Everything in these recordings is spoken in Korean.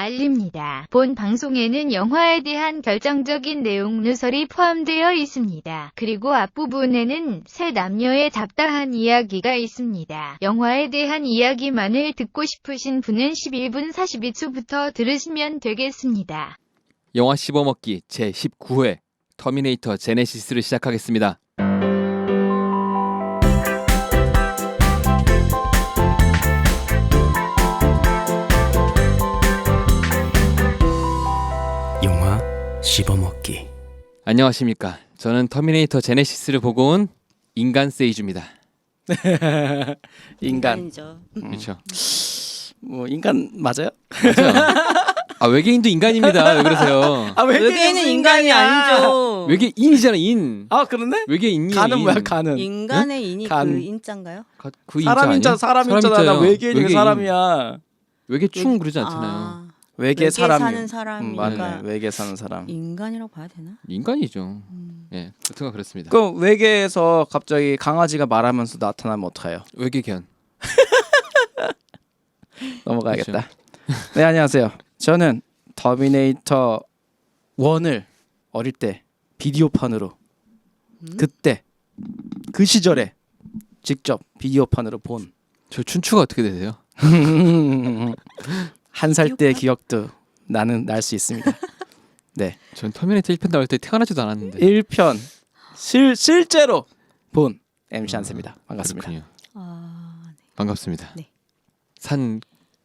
알립니다. 본 방송에는 영화에 대한 결정적인 내용 누설이 포함되어 있습니다. 그리고 앞부분에는 세 남녀의 잡다한 이야기가 있습니다. 영화에 대한 이야기만을 듣고 싶으신 분은 11분 42초부터 들으시면 되겠습니다. 영화 씹어먹기 제19회 터미네이터 제네시스를 시작하겠습니다. 영화 씹어먹기. 안녕하십니까. 저는 터미네이터 제네시스를 보고 온 인간 세이주입니다. 인간. 인간이죠. 그렇죠. 뭐 인간 맞아요? 맞아요. 아, 외계인도 인간입니다. 왜 그러세요? 아 외계인은 인간이 아니죠. 외계인이잖아, 인. 아 그러네? 외계인이 간은 인. 뭐야 간은? 인간의 인이 간. 그 인자인가요? 그 사람 인자 사람 인자잖아. 나 외계인이 왜 사람이야? 외계충 그러지 않잖아요. 아, 외계 사람. 사는 사람이니까 맞네. 외계 사는 사람. 인간이라고 봐야 되나? 인간이죠. 예, 그렇든가 그렇습니다. 그 외계에서 갑자기 강아지가 말하면서 나타나면 어떡해요? 외계견. 넘어가야겠다. 네 안녕하세요. 저는 터미네이터 1을 어릴 때 비디오판으로 그때 그 시절에 직접 비디오판으로 본 저 춘추가 어떻게 되세요? 한 살 때의 기억도 나는 날 수 있습니다. 네. 전 터미네이터 1편 나올 때 태어나지도 않았는데. 1편 실제로 본 MC 한세입니다. 반갑습니다. 그렇군요. 아, 네. 반갑습니다. 네. 산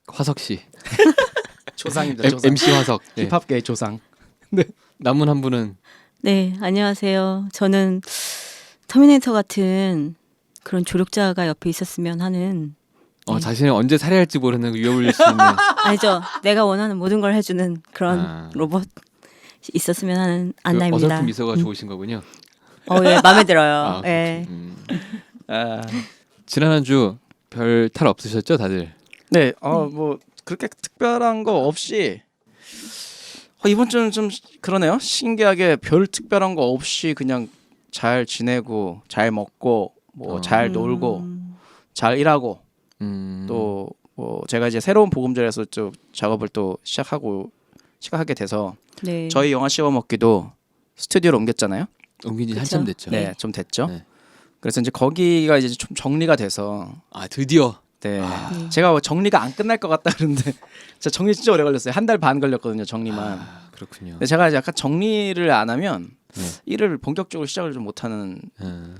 화석 씨. 조상입니다. 조상. MC 화석. 예. 힙합계의 조상. 남은 한 분은 네, 안녕하세요. 저는 터미네이터 같은 그런 조력자가 옆에 있었으면 하는 자신을 언제 살해할지 모르는 위협을 수 있는. 아니죠. 내가 원하는 모든 걸 해주는 그런 로봇 있었으면 하는 안나입니다. 어설픈 미소가 좋으신 거군요. 예, 마음에 들어요. 아, 예. 아, 지난 한 주 별 탈 없으셨죠, 다들? 네. 뭐 그렇게 특별한 거 없이 이번 주는 좀 그러네요. 신기하게 별 특별한 거 없이 그냥 잘 지내고 잘 먹고 뭐 잘 놀고 잘 일하고 또 뭐 제가 이제 새로운 보금자리에서 좀 작업을 또 시작하게 돼서 네. 저희 영화 씹어먹기도 스튜디오로 옮겼잖아요. 옮긴 지 그쵸? 한참 됐죠. 네, 좀 됐죠. 네. 그래서 이제 거기가 이제 좀 정리가 돼서 아, 드디어. 네. 제가 정리가 안 끝날 것 같다 그러는데 제가 정리 진짜 오래 걸렸어요. 한 달 반 걸렸거든요, 정리만. 아, 그렇군요. 근데 제가 약간 정리를 안 하면 네. 일을 본격적으로 시작을 좀 못하는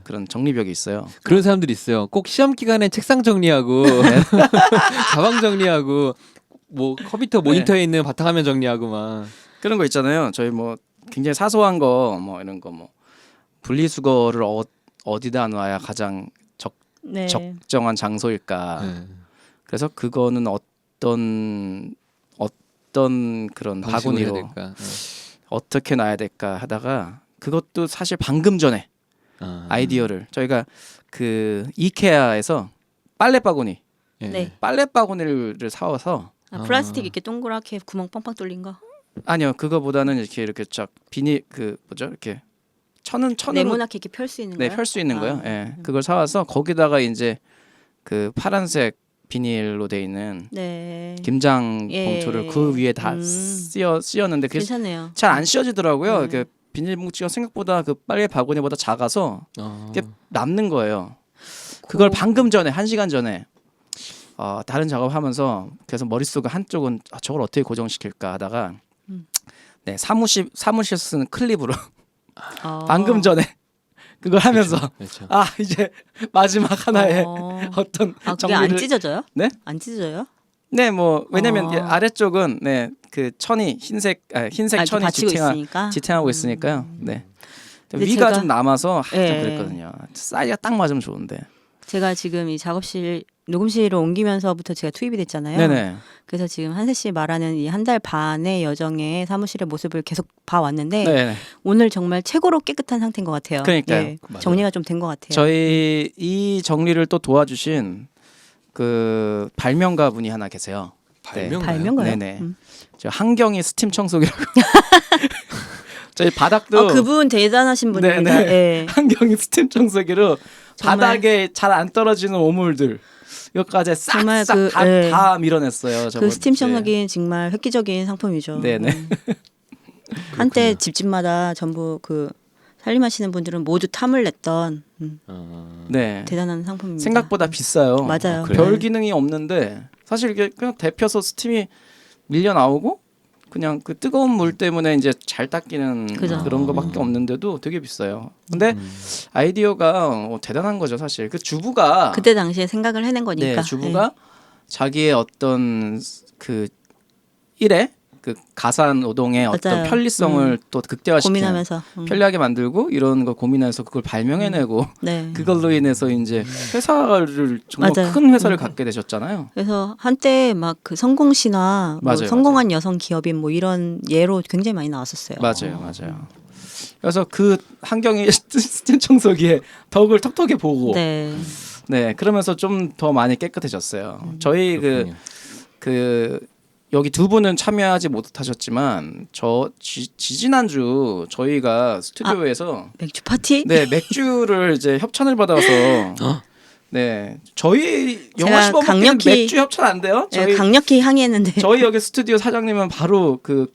그런 정리벽이 있어요. 그런 사람들이 있어요. 꼭 시험 기간에 책상 정리하고 가방 정리하고 뭐 컴퓨터 모니터에 있는 바탕화면 정리하고 막. 그런 거 있잖아요. 저희 뭐 굉장히 사소한 거 뭐 이런 거 뭐 분리수거를 어디다 놔야 가장 네. 적정한 장소일까. 네. 그래서 그거는 어떤 그런 방식으로 해야 바구니로 될까? 어떻게 놔야 될까 하다가 그것도 사실 방금 전에 아이디어를 저희가 그 이케아에서 빨래 바구니 예. 네. 빨래 바구니를 사와서 플라스틱 이렇게 동그랗게 구멍 뻥뻥 뚫린 거. 아니요 그거보다는 이렇게 쫙 비닐 그 뭐죠 이렇게 천으로 네모나게 이렇게 펼 수 있는 네 거요? 펼 수 있는 거요. 예. 그걸 사와서 거기다가 이제 그 파란색 비닐로 돼 있는 네. 김장 예. 봉투를 그 위에 다 씌웠는데 그게 괜찮네요. 잘 안 씌워지더라고요. 네. 그 비닐봉지가 생각보다 그 빨래 바구니보다 작아서 이게 남는 거예요. 그걸 방금 전에 1시간 전에 다른 작업하면서 그래서 머릿속에 한쪽은 저걸 어떻게 고정시킬까 하다가 네 사무실에서 쓰는 클립으로 방금 전에 그걸 하면서 그렇죠. 이제 마지막 하나의 어떤 그게 정리를 안 찢어져요? 네? 안 찢어져요? 네, 뭐 왜냐면 어. 이게 아래쪽은 네 그 천이 흰색 이렇게 천이 받치고 있으니까. 지탱하고 있으니까요. 네. 근데 위가 제가- 좀 남아서 좀 예. 그랬거든요. 사이즈가 딱 맞으면 좋은데. 제가 지금 이 작업실 녹음실로 옮기면서부터 제가 투입이 됐잖아요. 네네. 그래서 지금 한세 씨 말하는 이 한 달 반의 여정의 사무실의 모습을 계속 봐왔는데 네. 오늘 정말 최고로 깨끗한 상태인 것 같아요. 그러니까요. 예, 맞아요. 정리가 좀 된 것 같아요. 저희 이 정리를 또 도와주신 그 발명가 분이 하나 계세요. 발명가요? 네네. 저 한경이 스팀 청소기라고. 저희 바닥도 그분 대단하신 분입니다. 네네. 예. 한경이 스팀 청소기로 정말. 바닥에 잘 안 떨어지는 오물들 정말 싹싹 그, 다, 예. 다 밀어냈어요. 그 저번 스팀 주에. 청소기 정말 획기적인 상품이죠. 네네. 한때 집집마다 전부 그 살림하시는 분들은 모두 탐을 냈던 네. 대단한 상품입니다. 생각보다 비싸요. 맞아요. 그래요? 별 기능이 없는데 사실 이게 그냥 데펴서 스팀이 밀려 나오고 그냥 그 뜨거운 물 때문에 이제 잘 닦이는 그죠. 그런 거밖에 없는데도 되게 비싸요. 근데 아이디어가 대단한 거죠, 사실. 그 주부가 그때 당시에 생각을 해낸 거니까. 네, 주부가 자기의 어떤 그 일에 그 가사 노동의 어떤 맞아요. 편리성을 또 극대화시키는 고민하면서. 편리하게 만들고 이런 거 고민해서 그걸 발명해내고 네. 그걸로 인해서 이제 회사를 정말 맞아요. 큰 회사를 갖게 되셨잖아요. 그래서 한때 막 그 성공시나 뭐 맞아요, 성공한 여성 기업인 뭐 이런 예로 굉장히 많이 나왔었어요. 맞아요, 맞아요. 그래서 그 한경이 스팀 청소기에 덕을 톡톡히 보고 네. 네 그러면서 좀 더 많이 깨끗해졌어요. 저희 그렇군요. 그 여기 두 분은 참여하지 못하셨지만 지지난주 저희가 스튜디오에서 맥주 파티? 네 맥주를 이제 협찬을 받아서 네 저희 영화 제가 씹어먹기는 강력히- 맥주 협찬 안 돼요? 네, 저희 강력히 항의했는데. 저희 여기 스튜디오 사장님은 바로 그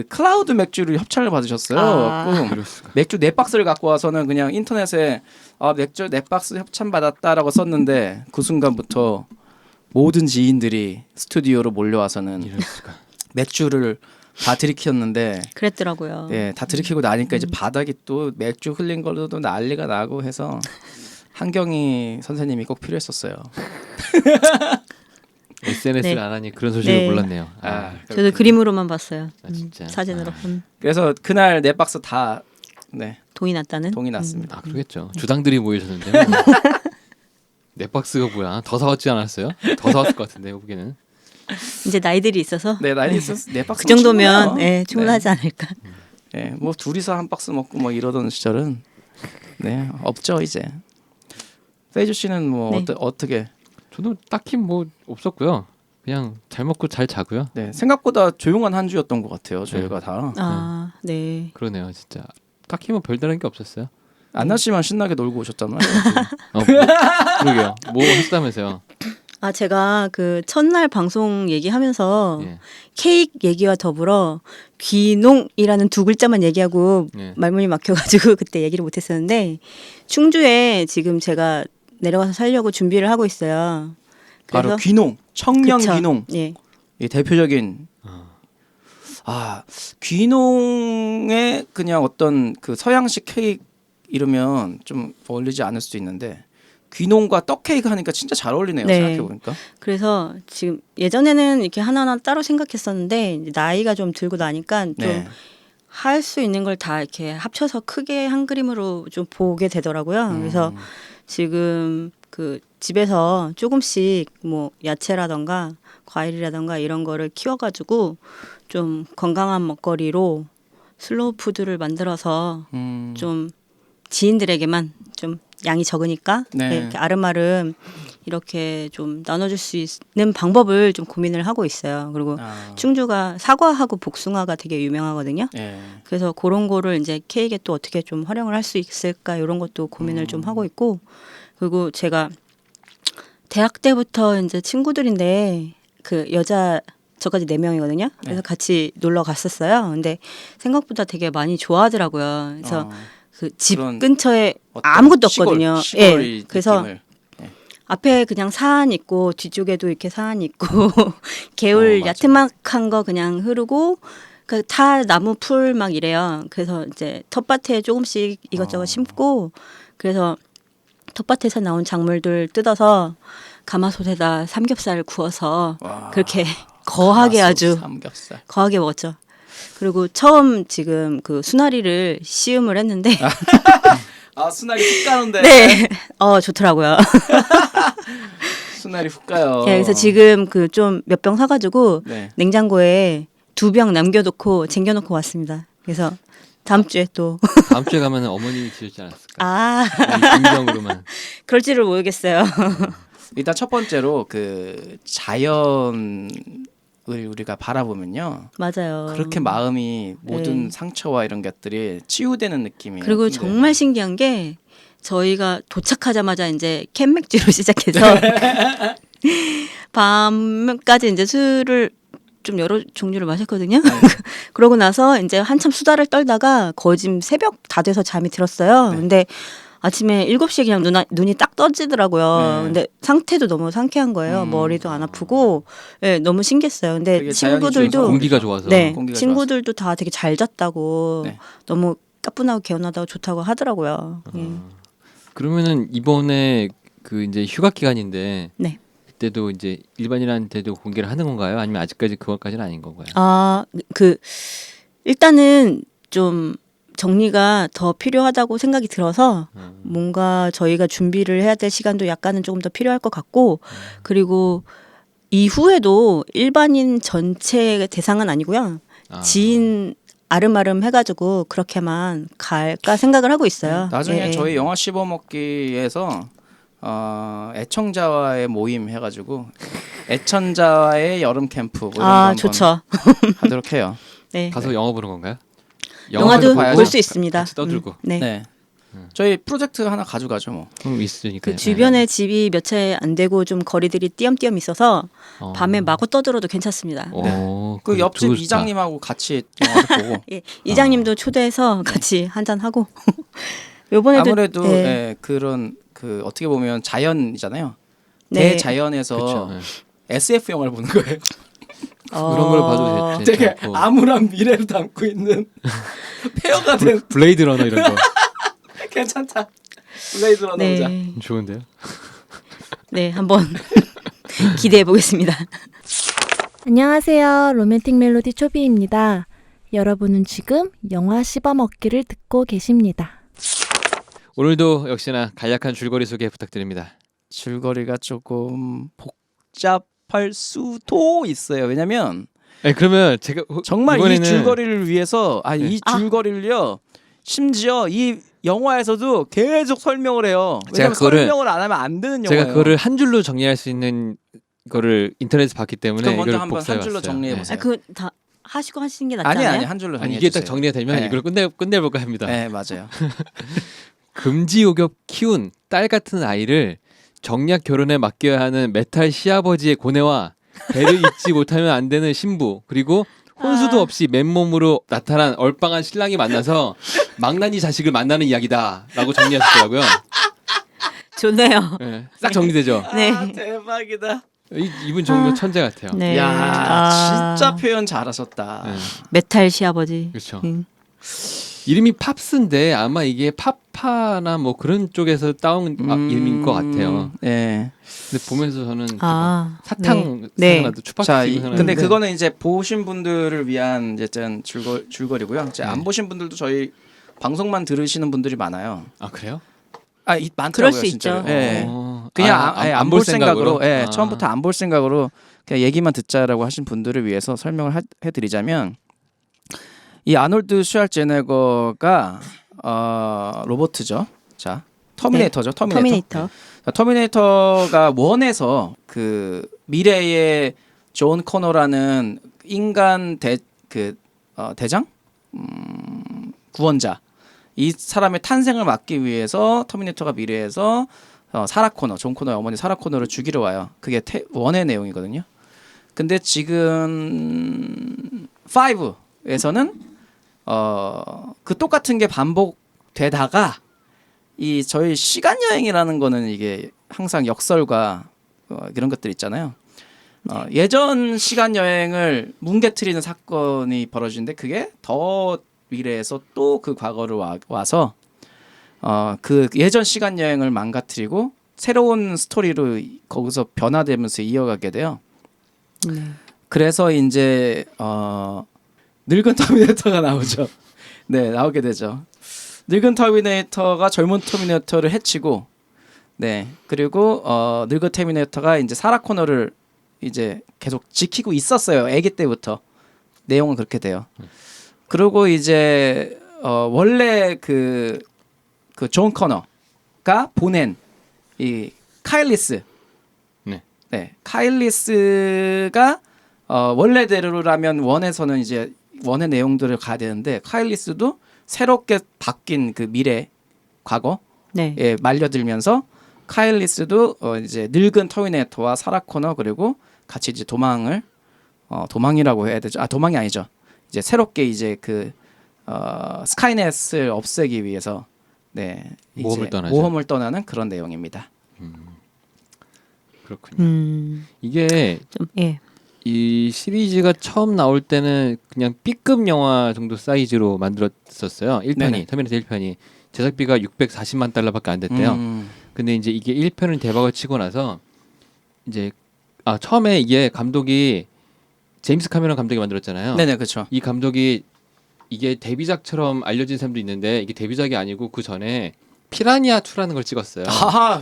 클라우드 맥주를 협찬을 받으셨어요. 아. 그래갖고 이럴 수가. 맥주 4박스를 갖고 와서는 그냥 인터넷에 맥주 4박스 협찬 받았다라고 썼는데 그 순간부터 모든 지인들이 스튜디오로 몰려와서는 이럴 수가. 맥주를 다 들이켰는데 그랬더라고요. 네, 다 들이키고 나니까 이제 바닥이 또 맥주 흘린 걸로도 난리가 나고 해서 한경희 선생님이 꼭 필요했었어요. SNS를 네. 안 하니 그런 소식을 네. 몰랐네요. 저도 그림으로만 봤어요. 아, 진짜. 사진으로. 그래서 그날 4박스 다 네, 돈이 났다는. 동이 났습니다. 아 그러겠죠. 주당들이 모이셨는데. 뭐. 네 박스가 뭐야? 더 사왔지 않았어요? 더 사왔을 것 같은데 보기에는. 이제 나이들이 있어서 네, 나이 있었어. 4박스 그 정도면 충분하지 않을까. 네, 뭐 둘이서 한 박스 먹고 뭐 이러던 시절은 네 없죠 이제. 세이주 씨는 뭐 네. 어떻게? 저도 딱히 뭐 없었고요. 그냥 잘 먹고 잘 자고요. 네, 생각보다 조용한 한 주였던 것 같아요. 저희가 다. 아, 네. 그러네요, 진짜. 딱히 뭐 별다른 게 없었어요. 안나 씨만 신나게 놀고 오셨잖아요. 그러게요. 뭐 하시다면서요? 아, 제가 그 첫날 방송 얘기하면서 예. 케이크 얘기와 더불어 귀농이라는 두 글자만 얘기하고 예. 말문이 막혀가지고 그때 얘기를 못했었는데 충주에 지금 제가 내려가서 살려고 준비를 하고 있어요. 바로 귀농, 청년 그쵸. 귀농. 예. 이 대표적인 귀농의 그냥 어떤 그 서양식 케이크 이러면 좀 어울리지 않을 수도 있는데 귀농과 떡 케이크 하니까 진짜 잘 어울리네요. 네. 생각해 보니까. 그래서 지금 예전에는 이렇게 하나하나 따로 생각했었는데 이제 나이가 좀 들고 나니까 좀 네. 할 수 있는 걸 다 이렇게 합쳐서 크게 한 그림으로 좀 보게 되더라고요. 그래서 지금 그 집에서 조금씩 뭐 야채라던가 과일이라던가 이런 거를 키워가지고 좀 건강한 먹거리로 슬로우 푸드를 만들어서 좀 지인들에게만 좀 양이 적으니까 네. 이렇게 아름아름 이렇게 좀 나눠줄 수 있는 방법을 좀 고민을 하고 있어요. 그리고 충주가 사과하고 복숭아가 되게 유명하거든요. 예. 그래서 그런 거를 이제 케이크에 또 어떻게 좀 활용을 할 수 있을까 이런 것도 고민을 좀 하고 있고 그리고 제가 대학 때부터 이제 친구들인데 그 여자 저까지 4명이거든요. 그래서 같이 놀러 갔었어요. 근데 생각보다 되게 많이 좋아하더라고요. 그래서 그 집 그런 근처에 어떤 아무것도 없거든요. 시골 예. 그래서 느낌을. 앞에 그냥 산 있고 뒤쪽에도 이렇게 산 있고 개울 맞아. 야트막한 거 그냥 흐르고 그 다 나무 풀 막 이래요. 그래서 이제 텃밭에 조금씩 이것저것 심고 그래서 텃밭에서 나온 작물들 뜯어서 가마솥에다 삼겹살 구워서 와. 그렇게 거하게 아주 삼겹살. 거하게 먹었죠. 그리고 처음 지금 그 수나리를 시음을 했는데 수나리 훅 가는데. 네, 좋더라고요. 수나리 훅 가요. 네, 그래서 지금 그 좀 몇 병 사가지고 네. 냉장고에 2병 남겨놓고 쟁겨놓고 왔습니다. 그래서 다음 주에 또 다음 주에 가면 어머님이 지르지 않았을까? 아 김병으로만. 그럴지를 모르겠어요. 일단 첫 번째로 그 자연을 우리가 바라보면요. 맞아요. 그렇게 마음이 모든 네. 상처와 이런 것들이 치유되는 느낌이에요. 그리고 근데 정말 신기한 게 저희가 도착하자마자 이제 캔맥주로 시작해서 밤까지 이제 술을 좀 여러 종류를 마셨거든요. 그러고 나서 이제 한참 수다를 떨다가 거진 새벽 다 돼서 잠이 들었어요. 네. 근데 아침에 7시에 그냥 눈이 딱 떠지더라고요. 네. 근데 상태도 너무 상쾌한 거예요. 머리도 안 아프고, 예, 너무 신기했어요. 근데 그게 자연이 친구들도 주어서 공기가 좋아서. 네, 공기가 친구들도 다 되게 잘 잤다고 네. 너무 까뿐하고 개운하다고 좋다고 하더라고요. 예. 그러면은 이번에 그 이제 휴가 기간인데 네. 그때도 이제 일반인한테도 공개를 하는 건가요? 아니면 아직까지 그것까지는 아닌 건가요? 아, 일단은 좀 정리가 더 필요하다고 생각이 들어서 뭔가 저희가 준비를 해야 될 시간도 약간은 조금 더 필요할 것 같고, 그리고 이후에도 일반인 전체 대상은 아니고요. 아. 지인 아름아름 해가지고 그렇게만 갈까 생각을 하고 있어요. 나중에 예, 저희 영화 씹어먹기에서 애청자와의 모임 해가지고 애천자와의 여름 캠프 뭐 이런 거 아, 한번 좋죠. 하도록 해요. 네. 가서 영화 보는 건가요? 영화도 봐야죠. 볼 수 있습니다. 같이 떠들고. 네. 네. 저희 프로젝트 하나 가져가죠 뭐. 있으니까. 그 주변에 집이 몇 채 안 되고 좀 거리들이 띄엄띄엄 있어서 밤에 마구 떠들어도 괜찮습니다. 그 옆집 이장님하고 같이 영화도 보고. 예, 이장님도 초대해서 같이 한잔 하고. 요번에도 아무래도 네. 예, 그런 그 어떻게 보면 자연이잖아요. 네. 대자연에서 그렇죠. 네. SF 영화를 보는 거예요. 그런 걸 봐도 되지 되게 않고. 암울한 미래를 담고 있는 폐허가 된 블레이드 러너 이런 거 괜찮다. 블레이드 러너 보자. 네. 좋은데요? 네, 한번 기대해 보겠습니다. 안녕하세요. 로맨틱 멜로디 초비입니다. 여러분은 지금 영화 씹어먹기를 듣고 계십니다. 오늘도 역시나 간략한 줄거리 소개 부탁드립니다. 줄거리가 조금 복잡할 수도 있어요. 왜냐면 네, 그러면 제가 정말 이번에는 이 줄거리를 위해서 이 아. 줄거리를요. 심지어 이 영화에서도 계속 설명을 해요. 제가 왜냐면 그거를- 설명을 안 하면 안 되는 제가 영화예요. 그거를 한 줄로 정리할 수 있는 거를 인터넷에서 봤기 때문에 그럼 먼저 이걸 한번 복사해 한 줄로 봤어요. 정리해 네. 보세요. 그 다 하시고 하시는 게 낫지 아니 않아요? 아니 한 줄로 아니 정리해 이게 딱 주세요. 정리가 되면 네. 이걸 끝내볼까 합니다. 네 맞아요. 금지 요격 키운 딸 같은 아이를 정략 결혼에 맡겨야 하는 메탈 시아버지의 고뇌와 배를 잇지 못하면 안 되는 신부, 그리고 혼수도 없이 맨몸으로 나타난 얼빵한 신랑이 만나서 망나니 자식을 만나는 이야기다라고 정리하셨더라고요. 좋네요. 네, 딱 정리되죠. 네. 아, 대박이다. 이분 정말 천재 같아요. 네. 야 아, 진짜 표현 잘하셨다. 네, 메탈 시아버지. 그렇죠. 이름이 팝스인데 아마 이게 팝파나 뭐 그런 쪽에서 따온 이름인 것 같아요. 네. 근데 보면서 저는 아, 사탕 네. 생각나도 추파스 자, 생각나는데 근데 그거는 이제 보신 분들을 위한 이제 줄거리고요. 이제 안 네. 보신 분들도 저희 방송만 들으시는 분들이 많아요. 아 그래요? 많더라고요. 그럴 수 진짜로. 있죠. 예. 어, 그냥 안 볼 생각으로, 예, 아. 처음부터 안 볼 생각으로 그냥 얘기만 듣자라고 하신 분들을 위해서 설명을 해드리자면 이 아놀드 슈왈제네거가 로버트죠. 자, 터미네이터죠. 터미네이터. 자, 터미네이터가 원에서 그 미래의 존 코너라는 인간 대장 구원자 이 사람의 탄생을 막기 위해서 터미네이터가 미래에서 사라 코너, 존 코너의 어머니 사라 코너를 죽이러 와요. 그게 원의 내용이거든요. 근데 지금 5에서는 그 똑같은 게 반복되다가 이 저희 시간 여행이라는 거는 이게 항상 역설과 이런 것들 있잖아요. 예전 시간 여행을 뭉개트리는 사건이 벌어지는데 그게 더 미래에서 또 그 과거를 와서 그 예전 시간 여행을 망가뜨리고 새로운 스토리로 거기서 변화되면서 이어가게 돼요. 그래서 이제 늙은 터미네이터가 나오죠. 네, 나오게 되죠. 늙은 터미네이터가 젊은 터미네이터를 해치고, 네, 그리고 늙은 터미네이터가 이제 사라 코너를 이제 계속 지키고 있었어요. 아기 때부터. 내용은 그렇게 돼요. 그리고 이제 원래 그 존 커너가 보낸 이 카일리스, 네, 카일리스가 원래대로라면 원에서는 이제 원의 내용들을 가야 되는데 카일리스도 새롭게 바뀐 그 미래 과거에 네. 말려들면서 카일 리스도 이제 늙은 터미네이터와 사라 코너 그리고 같이 이제 도망이라고 해야 되죠. 도망이 아니죠. 이제 새롭게 이제 그 스카이넷을 없애기 위해서 네, 모험을 이제 떠나죠. 모험을 떠나는 그런 내용입니다. 그렇군요. 이게 좀 예. 이 시리즈가 처음 나올 때는 그냥 B급 영화 정도 사이즈로 만들었었어요. 1편이 네네. 터미네이터 1편이 제작비가 640만 달러밖에 안 됐대요. 근데 이제 이게 1편은 대박을 치고 나서 이제 처음에 이게 감독이 제임스 카메론 감독이 만들었잖아요. 네네 그렇죠. 이 감독이 이게 데뷔작처럼 알려진 사람도 있는데 이게 데뷔작이 아니고 그 전에 피라니아 2라는 걸 찍었어요.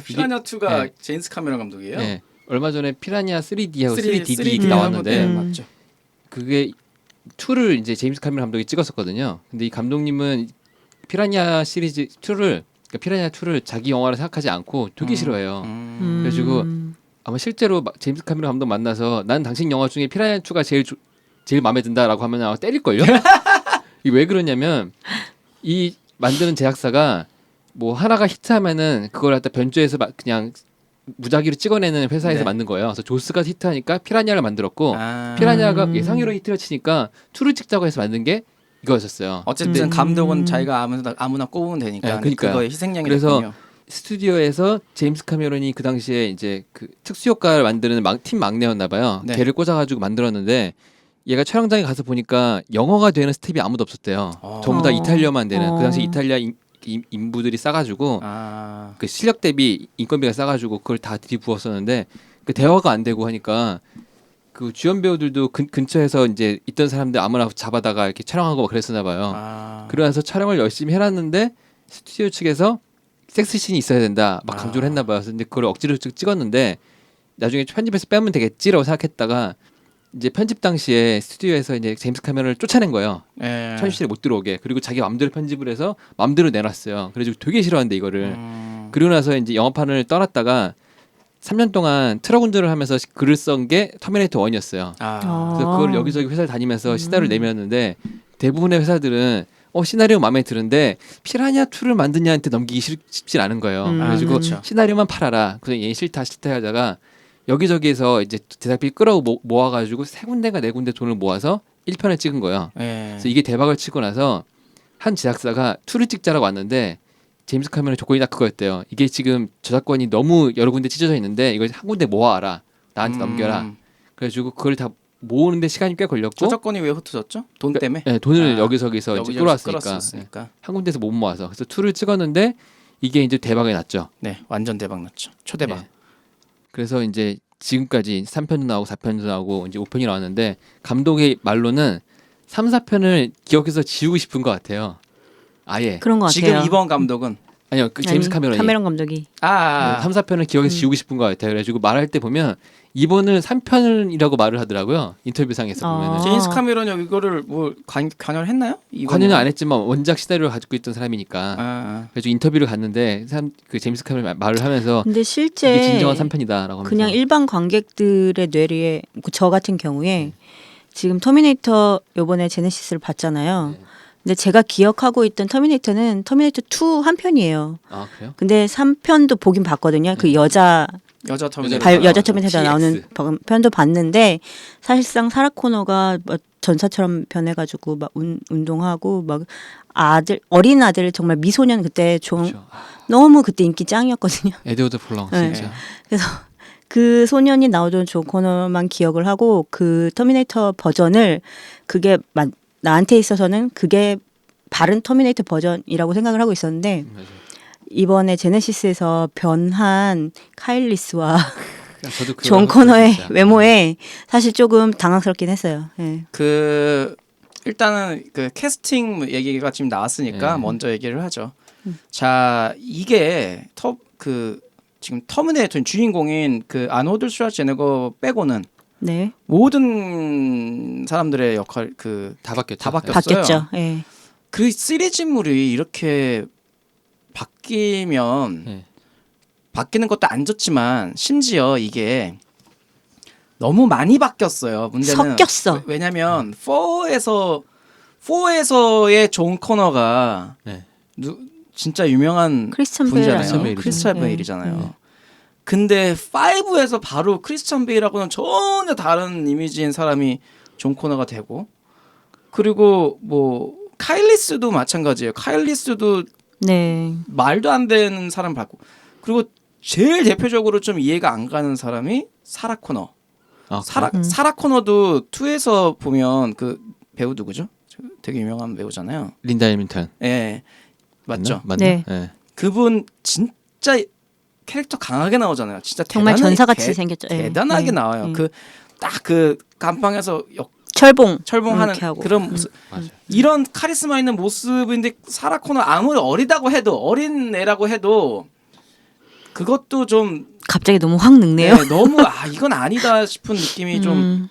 피라냐 2가 네. 제임스 카메론 감독이에요. 네. 얼마 전에 피라니아 3D하고 3DD 3D 나왔는데 맞죠. 그게 2를 이제 제임스 카메론 감독이 찍었었거든요. 근데 이 감독님은 피라니아 시리즈 2를 그러니까 피라니아 2를 자기 영화로 생각하지 않고 되게 싫어해요. 그래가지고 아마 실제로 제임스 카메론 감독 만나서 난 당신 영화 중에 피라니아 2가 제일 마음에 든다라고 하면 아마 때릴 걸요. 이게 왜 그러냐면 이 만드는 제작사가 뭐 하나가 히트하면은 그걸 갖다 변주해서 그냥 무작위로 찍어내는 회사에서 네. 만든 거예요. 그래서 조스가 히트하니까 피라니아를 만들었고 아. 피라니아가 예상외로 히트를 치니까 2를 찍자고 해서 만든 게 이거였었어요. 어쨌든 감독은 자기가 아무나 꼽으면 되니까 네, 그러니까요. 그거에 희생양이 그래서 됐군요. 스튜디오에서 제임스 카메론이 그 당시에 이제 그 특수 효과를 만드는 팀 막내였나 봐요. 네. 걔를 꽂아가지고 만들었는데 얘가 촬영장에 가서 보니까 영어가 되는 스텝이 아무도 없었대요. 전부 다 이탈리아만 되는. 그 당시 이탈리아 인부들이 싸가지고 그 실력 대비 인건비가 싸가지고 그걸 다 들이부었었는데 그 대화가 안 되고 하니까 그 주연 배우들도 근처에서 이제 있던 사람들 아무나 잡아다가 이렇게 촬영하고 막 그랬었나 봐요. 그러면서 촬영을 열심히 해놨는데 스튜디오 측에서 섹스씬이 있어야 된다 막 강조를 했나 봐요. 근데 그걸 억지로 찍었는데 나중에 편집해서 빼면 되겠지라고 생각했다가 이제 편집 당시에 스튜디오에서 이제 제임스 카메론을 쫓아낸 거예요. 예. 편집실에 못 들어오게. 그리고 자기 마음대로 편집을 해서 마음대로 내놨어요. 그래가지고 되게 싫어하는데 이거를. 그리고 나서 이제 영화판을 떠났다가 3년 동안 트럭 운전을 하면서 글을 쓴 게 터미네이터 1이었어요. 그래서 그걸 여기저기 회사를 다니면서 시나리오를 내밀었는데 대부분의 회사들은 시나리오 마음에 드는데 피라냐 2를 만드냐한테 넘기기 쉽지 않은 거예요. 그래가지고 그렇죠. 시나리오만 팔아라. 그래서 얘 싫다 하다가 여기저기에서 이제 제작비 끌어 모아가지고 3군데가 4군데 돈을 모아서 1편을 찍은 거예요. 예. 그래서 이게 대박을 치고 나서 한 제작사가 2를 찍자라고 왔는데 제임스 카메론의 조건이 딱 그거였대요. 이게 지금 저작권이 너무 여러 군데 찢어져 있는데 이걸 한 군데 모아라. 나한테 넘겨라. 그래가지고 그걸 다 모으는데 시간이 꽤 걸렸고 저작권이 왜 흩어졌죠? 돈 때문에? 네, 돈을 여기저기서 이제 끌어왔으니까 끌었으니까. 한 군데서 못 모아서 그래서 2를 찍었는데 이게 이제 대박이 났죠. 네, 완전 대박 났죠. 초대박. 네. 그래서 이제 지금까지 3편도 나오고 4편도 나오고 이제 5편이 나왔는데 감독의 말로는 3, 4편을 기억해서 지우고 싶은 것 같아요. 아예. 그런 것 같아요. 지금 이번 감독은 아니요, 그 제임스 아니, 카메론이 카메론 감독이 3, 4편을 기억해서 지우고 싶은 것 같아요. 그래가지고 말할 때 보면 이번은 3편이라고 말을 하더라고요. 인터뷰상에서 보면은. 제임스 카메론이 이거를 뭐 관여를 했나요? 관여는 안 했지만 원작 시나리오를 가지고 있던 사람이니까. 그래서 인터뷰를 갔는데 그 제임스 카메론 말을 하면서 근데 실제 이게 진정한 3편이다라고 하면서 그냥 일반 관객들의 뇌리에 저 같은 경우에 지금 터미네이터 요번에 제네시스를 봤잖아요. 근데 제가 기억하고 있던 터미네이터는 터미네이터 2 한 편이에요. 아 그래요? 근데 3편도 보긴 봤거든요. 그 여자 터미네이터 여자 터미네이터 TX. 나오는 편도 봤는데 사실상 사라 코너가 뭐 전사처럼 변해가지고 막 운동하고 막 어린 아들 정말 미소년 그때 그렇죠. 너무 그때 인기 짱이었거든요. 에드워드 폴랑 네. 진짜. 그래서 그 소년이 나오던 존 코너만 기억을 하고 그 터미네이터 버전을 그게 나한테 있어서는 그게 바른 터미네이터 버전이라고 생각을 하고 있었는데 맞아요. 이번에 제네시스에서 변한 카일리스와 저도 그거 존 코너의 진짜. 외모에 사실 조금 당황스럽긴 했어요. 예. 일단은 그 캐스팅 얘기가 지금 나왔으니까 네. 먼저 얘기를 하죠. 자, 이게 지금 터미네이터 주인공인 그 아노드 슈왈제네거 빼고는 네. 모든 사람들의 역할 다 바뀌었죠. 다 바뀌었어요. 바뀌었죠. 예. 그 시리즈물이 이렇게 바뀌면 네. 바뀌는 것도 안 좋지만 심지어 이게 너무 많이 바뀌었어요. 문제는 섞였어. 왜냐면 4에서의 존 코너가 네. 진짜 유명한 크리스찬 분이잖아요. 베일. 크리스찬 네. 베일이잖아요. 근데 5에서 바로 크리스찬 베일하고는 전혀 다른 이미지인 사람이 존 코너가 되고, 그리고 뭐 카일리스도 마찬가지예요. 카일리스도 네. 말도 안 되는 사람 받고, 그리고 제일 대표적으로 좀 이해가 안 가는 사람이 사라 코너. 아, 사라 코너도 2에서 보면 그 배우 누구죠? 되게 유명한 배우잖아요. 린다 해밀턴. 예, 맞죠? 맞나? 네. 예. 그분 진짜 캐릭터 강하게 나오잖아요. 진짜 정말 대단하게- 전사같이 생겼죠. 예. 대단하게 예. 나와요. 예. 그 딱 그 감방에서 철봉 철봉하는 이렇게 하고. 그런 모습. 맞아요. 이런 카리스마 있는 모습인데 사라 코너 아무리 어리다고 해도 어린 애라고 해도 그것도 좀 갑자기 너무 확 늙네요. 네, 너무 이건 아니다 싶은 느낌이 좀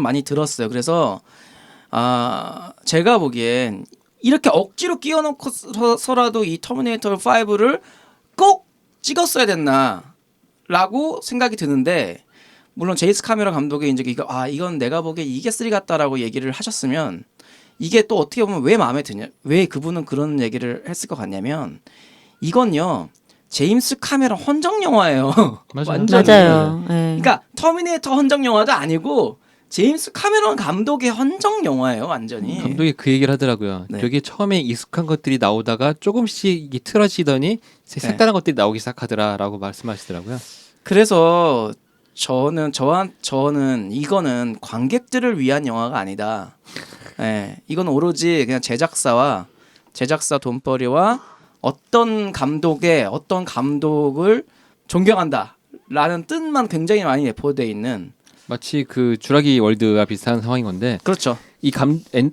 많이 들었어요. 그래서 제가 보기엔 이렇게 억지로 끼워놓고서라도 이 터미네이터 5를 꼭 찍었어야 됐나라고 생각이 드는데, 물론 제임스 카메론 감독이 이제 이건 내가 보기에 이게 3 같다라고 얘기를 하셨으면, 이게 또 어떻게 보면 왜 마음에 드냐, 왜 그분은 그런 얘기를 했을 것 같냐면, 이건요 제임스 카메론 헌정 영화예요. 맞아요. 완전히. 맞아요. 예. 그러니까 터미네이터 헌정 영화도 아니고 제임스 카메론 감독의 헌정 영화예요, 완전히. 감독이 그 얘기를 하더라고요. 네. 여기 처음에 익숙한 것들이 나오다가 조금씩 이게 틀어지더니 색다른 것들이 나오기 시작하더라라고 말씀하시더라고요. 그래서 저는 이거는 관객들을 위한 영화가 아니다. 예, 이건 오로지 그냥 제작사 돈벌이와 어떤 감독을 존경한다라는 뜻만 굉장히 많이 내포되어 있는. 마치 그 주라기 월드와 비슷한 상황인 건데, 그렇죠.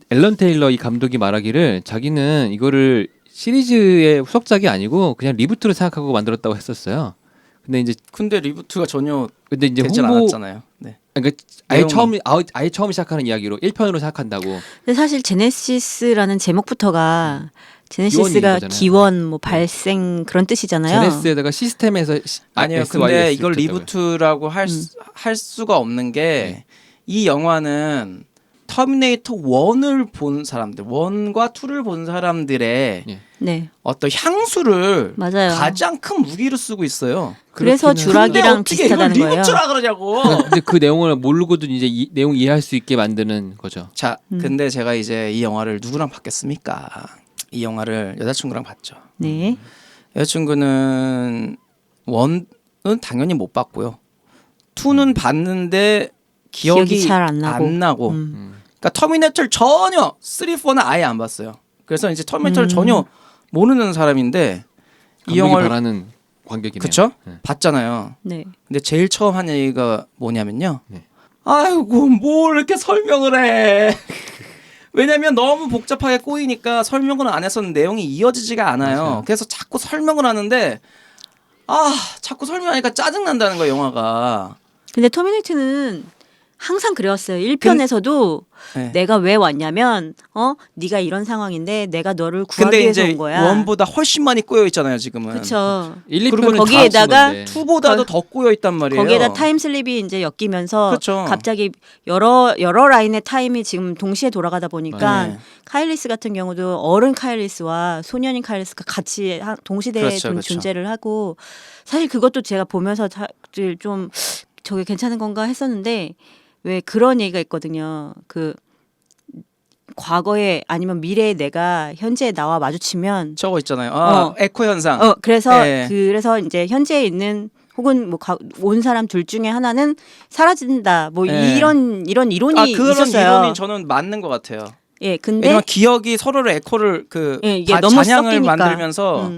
앨런 테일러 이 감독이 말하기를 자기는 이거를 시리즈의 후속작이 아니고 그냥 리부트로 생각하고 만들었다고 했었어요. 근데 근데 리부트가 전혀 이제 되지 않았잖아요. 네. 그러니까 아예 내용이. 처음 시작하는 이야기로 1편으로 생각한다고. 근데 사실 제네시스라는 제목부터가 제네시스가 기원인 거잖아요. 기원, 뭐 발생 그런 뜻이잖아요. 제네스에다가 시스템에서 아니요. SYS 근데 이걸 붙였다고요. 리부트라고 할 수가 없는 게, 이 영화는 터미네이터 1을 본 사람들, 1과 2를 본 사람들의 예. 네, 어떤 향수를 맞아요. 가장 큰 무기로 쓰고 있어요. 그래서 그렇기는- 주라기랑 근데 어떻게 비슷하다는 이걸 거예요. 리부트라 그러냐고. 근데 그 내용을 모르고도 이제 이 내용 이해할 수 있게 만드는 거죠. 자, 근데 제가 이제 이 영화를 누구랑 봤겠습니까? 이 영화를 여자친구랑 봤죠. 네, 여자친구는 1은 당연히 못 봤고요. 2는 봤는데 기억이 기억이 잘 안 나고. 그러니까 터미네이터를 전혀 3, 4는 아예 안 봤어요. 그래서 이제 터미네이터를 전혀 모르는 사람인데 이 감독이 영화를 바라는 관객이네요. 그쵸? 네. 봤잖아요. 네. 근데 제일 처음 한 얘기가 뭐냐면요. 네. 아이고 뭘 이렇게 설명을 해. 왜냐면 너무 복잡하게 꼬이니까 설명을 안 해서는 내용이 이어지지가 않아요. 맞아요. 그래서 자꾸 설명을 하는데 자꾸 설명하니까 짜증난다는 거예요, 영화가. 근데 터미네이터는 항상 그래왔어요. 1편에서도 네. 내가 왜 왔냐면 네가 이런 상황인데 내가 너를 구하기 근데 위해서 이제 온 거야. 원보다 훨씬 많이 꼬여 있잖아요, 지금은. 그렇죠. 1, 그리고 2편은 거기에다가 투보다도 더 꼬여 있단 말이에요. 거기에다 타임슬립이 이제 엮이면서 그렇죠. 갑자기 여러 라인의 타임이 지금 동시에 돌아가다 보니까 네. 카일리스 같은 경우도 어른 카일리스와 소년인 카일리스가 같이 동시대에 그렇죠, 좀 그렇죠. 존재를 하고, 사실 그것도 제가 보면서 좀 저게 괜찮은 건가 했었는데, 왜 그런 얘기가 있거든요. 그 과거에 아니면 미래에 내가 현재에 나와 마주치면 저거 있잖아요. 에코 현상. 그래서 예. 그래서 이제 현재에 있는 혹은 뭐 온 사람 둘 중에 하나는 사라진다. 뭐 예. 이런 이론이 그런 있었어요. 이론이 저는 맞는 것 같아요. 예, 근데 왜냐면 기억이 서로를 에코를 예, 이게 너무 잔향을 섞이니까. 만들면서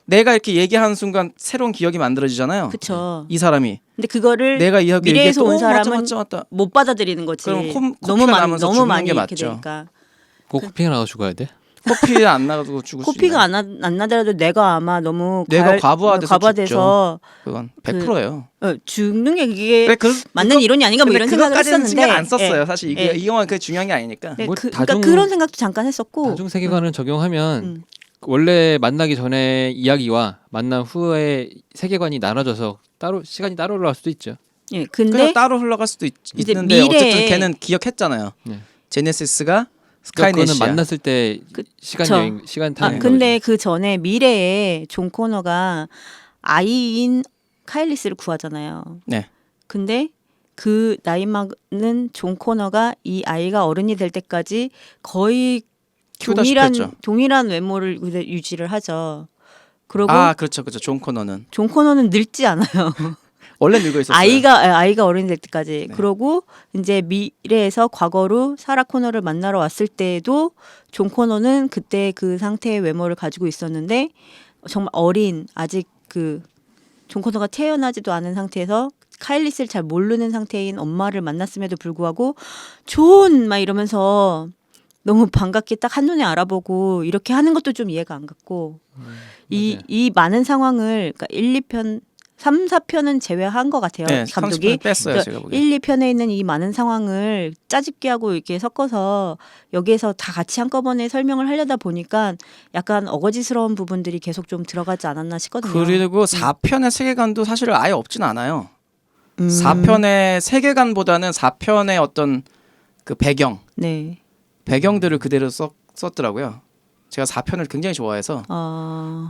내가 이렇게 얘기하는 순간 새로운 기억이 만들어지잖아요. 그쵸. 이 사람이 근데 그거를 내가 이야기 미래에서 온 사람은 맞다. 못 받아들이는 거지. 그럼 너무 코피가 많이 나면서 너무 죽는 많이 게 이렇게 맞죠. 되니까. 꼭 코피가 나가 죽어야 돼. 코피 안 나가도 죽을 수 코피가 있는. 안 나더라도 내가 아마 너무 내가 과부하돼서 과부하돼서 그건 100%예요. 죽는 게 이게 그래, 맞는 이론이 아닌가 뭐 이런 생각을 그것까지는 했었는데 신경 안 썼어요. 예. 사실 이게 예. 이 영화 그 중요한 게 아니니까. 네, 뭐 그러니까 다중- 그런 생각도 잠깐 했었고. 다중 세계관을 적용하면 음. 원래 만나기 전에 이야기와 만난 후에 세계관이 나눠져서 따로 시간이 따로 올라갈 수도 있죠. 예, 그냥 근데 따로 흘러갈 수도 이제 있는데 미래에- 어쨌든 걔는 기억했잖아요. 네. 제네시스가 그러니까 그거는 스카이넷이야. 만났을 때 시간 타임. 근데 그 전에 미래에 존 코너가 아이인 카일리스를 구하잖아요. 네. 근데 그 나이 많은 존 코너가 이 아이가 어른이 될 때까지 거의 키우다 싶었죠. 동일한 외모를 유지를 하죠. 그리고 그렇죠. 존 코너는 존 코너는 늙지 않아요. 원래 늙어 있었어요. 아이가 어른이 될 때까지. 네. 그러고 이제 미래에서 과거로 사라 코너를 만나러 왔을 때에도 존 코너는 그때 그 상태의 외모를 가지고 있었는데 정말 어린 아직 그 존 코너가 태어나지도 않은 상태에서 카일리스를 잘 모르는 상태인 엄마를 만났음에도 불구하고 존 막 이러면서 너무 반갑게 딱 한눈에 알아보고 이렇게 하는 것도 좀 이해가 안 갔고 이 많은 상황을 그러니까 1, 2편 3, 4편은 제외한 것 같아요. 네, 감독이. 30분 뺐어요. 그러니까 제가 보기에. 1, 2편에 있는 이 많은 상황을 짜집기 하고 이렇게 섞어서 여기에서 다 같이 한꺼번에 설명을 하려다 보니까 약간 어거지스러운 부분들이 계속 좀 들어가지 않았나 싶거든요. 그리고 4편의 세계관도 사실 아예 없진 않아요. 음. 4편의 세계관보다는 4편의 어떤 그 네. 배경들을 그대로 썼더라고요. 제가 4편을 굉장히 좋아해서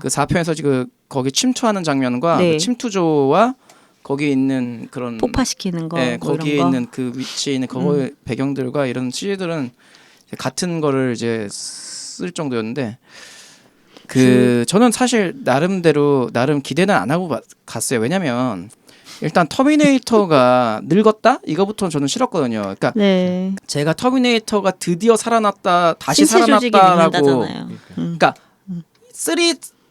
그 4편에서 지금 거기 침투하는 장면과 네. 그 침투조와 거기 있는 그런 폭파시키는 거, 네, 뭐 거기에 이런 거. 있는 그 위치에 있는 거의 배경들과 이런 CG들은 같은 거를 이제 쓸 정도였는데 저는 사실 나름 기대는 안 하고 갔어요. 왜냐면 일단 터미네이터가 늙었다? 이거부터 저는 싫었거든요. 그러니까 네. 제가 터미네이터가 드디어 살아났다, 다시 신체 조직이 살아났다라고. 늙는다잖아요. 그러니까 3